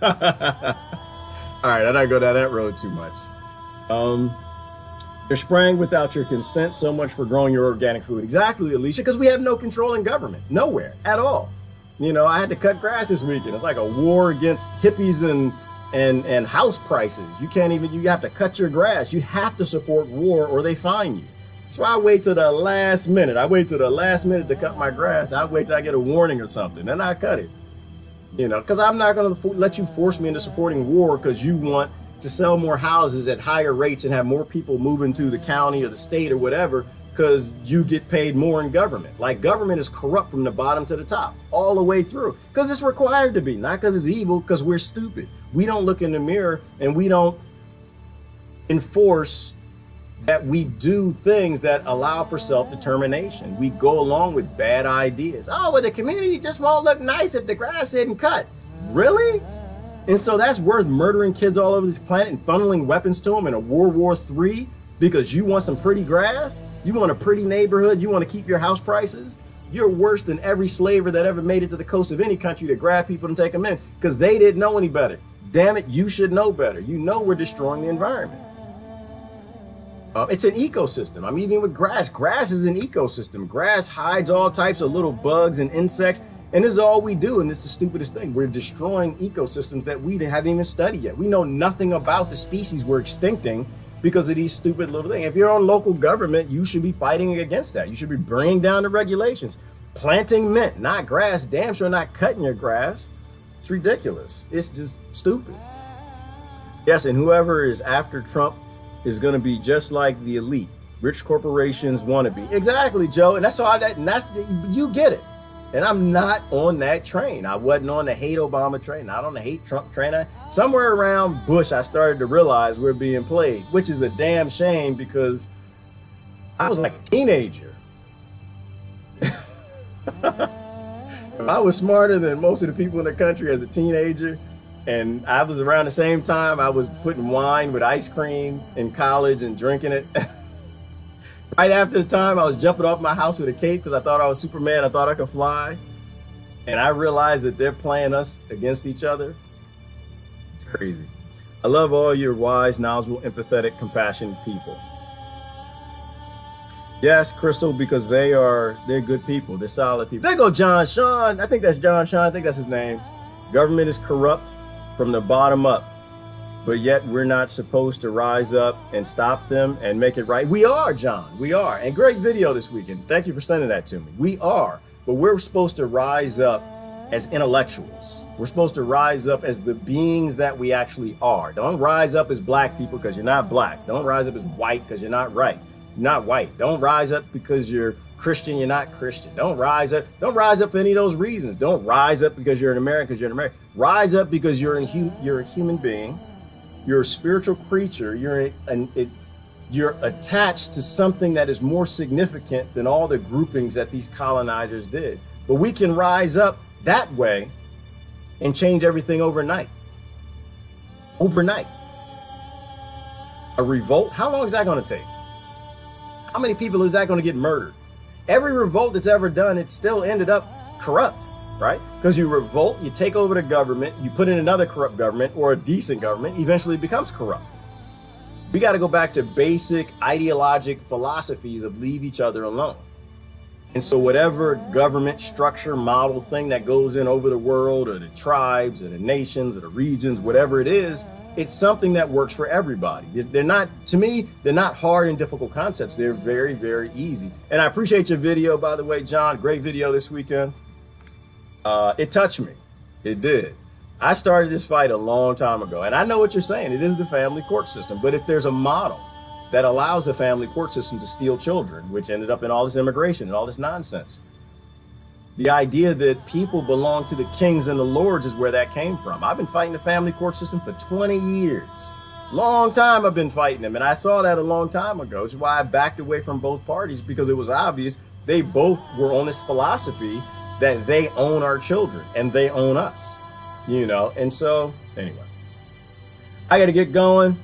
All right, I don't go down that road too much. They're spraying without your consent. So much for growing your organic food. Exactly, Alicia, because we have no control in government. Nowhere at all. I had to cut grass this weekend. It's like a war against hippies and house prices. You have to cut your grass. You have to support war or they fine you. So I wait till the last minute. I wait till the last minute to cut my grass. I wait till I get a warning or something, then I cut it. Because I'm not going to let you force me into supporting war because you want to sell more houses at higher rates and have more people move into the county or the state or whatever because you get paid more in government. Like, government is corrupt from the bottom to the top, all the way through, because it's required to be, not because it's evil, because we're stupid. We don't look in the mirror and we don't enforce that we do things that allow for self-determination. We go along with bad ideas. Oh, well, the community just won't look nice if the grass isn't cut. Really? And so that's worth murdering kids all over this planet and funneling weapons to them in a World War III because you want some pretty grass? You want a pretty neighborhood? You want to keep your house prices? You're worse than every slaver that ever made it to the coast of any country to grab people and take them in because they didn't know any better. Damn it, you should know better. We're destroying the environment. It's an ecosystem. Even with grass. Grass is an ecosystem. Grass hides all types of little bugs and insects. And this is all we do. And it's the stupidest thing. We're destroying ecosystems that we haven't even studied yet. We know nothing about the species we're extincting because of these stupid little things. If you're on local government, you should be fighting against that. You should be bringing down the regulations. planting mint, not grass. Damn sure not cutting your grass. It's ridiculous. It's just stupid. Yes, and whoever is after Trump is going to be just like the elite. Rich corporations want to be. Exactly, Joe. And that's all that, and that's you get it. And I'm not on that train. I wasn't on the hate Obama train, not on the hate Trump train. Somewhere around Bush, I started to realize we're being played, which is a damn shame because I was like a teenager. I was smarter than most of the people in the country as a teenager. And I was around the same time I was putting wine with ice cream in college and drinking it. Right after the time I was jumping off my house with a cape because I thought I was Superman. I thought I could fly. And I realized that they're playing us against each other. It's crazy. I love all your wise, knowledgeable, empathetic, compassionate people. Yes, Crystal, because they're good people. They're solid people. There go John Sean. I think that's John Sean. I think that's his name. Government is corrupt from the bottom up, but yet we're not supposed to rise up and stop them and make it right. We are, John. We are. And great video this weekend. Thank you for sending that to me. We are, but we're supposed to rise up as intellectuals. We're supposed to rise up as the beings that we actually are. Don't rise up as black people because you're not black. Don't rise up as white because you're not right. Not white. Don't rise up because you're Christian, you're not Christian. Don't rise up for any of those reasons. Don't rise up because you're an American, because you're an American. Rise up because you're a human being. You're a spiritual creature. You're attached to something that is more significant than all the groupings that these colonizers did. But we can rise up that way and change everything overnight. Overnight. A revolt, how long is that going to take? How many people is that going to get murdered? Every revolt that's ever done, it still ended up corrupt, right? Because you revolt, you take over the government, you put in another corrupt government or a decent government, eventually it becomes corrupt. We got to go back to basic ideologic philosophies of leave each other alone. And so whatever government structure model thing that goes in over the world or the tribes or the nations or the regions, whatever it is, it's something that works for everybody. They're not, to me, they're not hard and difficult concepts. They're very, very easy. And I appreciate your video, by the way, John. Great video this weekend. It touched me. It did. I started this fight a long time ago. And I know what you're saying. It is the family court system. But if there's a model that allows the family court system to steal children, which ended up in all this immigration and all this nonsense, the idea that people belong to the kings and the lords is where that came from. I've been fighting the family court system for 20 years. Long time I've been fighting them. And I saw that a long time ago. Which is why I backed away from both parties, because it was obvious they both were on this philosophy that they own our children and they own us, you know? And so anyway, I got to get going.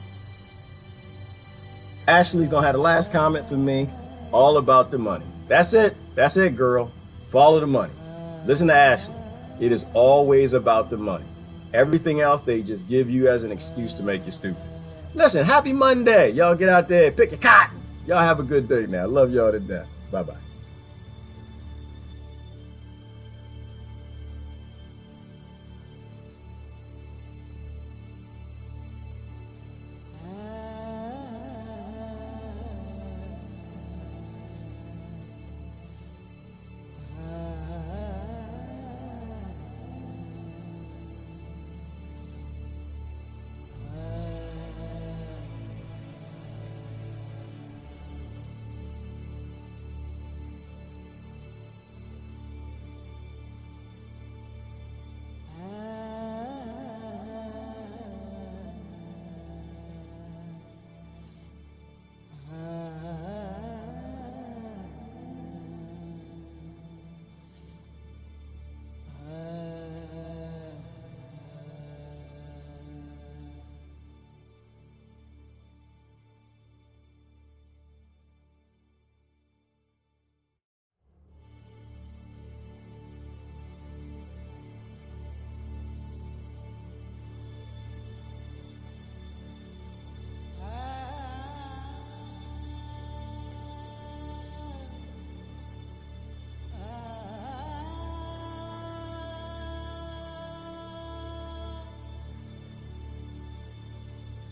Ashley's going to have the last comment for me, all about the money. That's it. That's it, girl. Follow the money. Listen to Ashley. It is always about the money. Everything else they just give you as an excuse to make you stupid. Listen, happy Monday. Y'all get out there, pick your cotton. Y'all have a good day now. Love y'all to death. Bye-bye.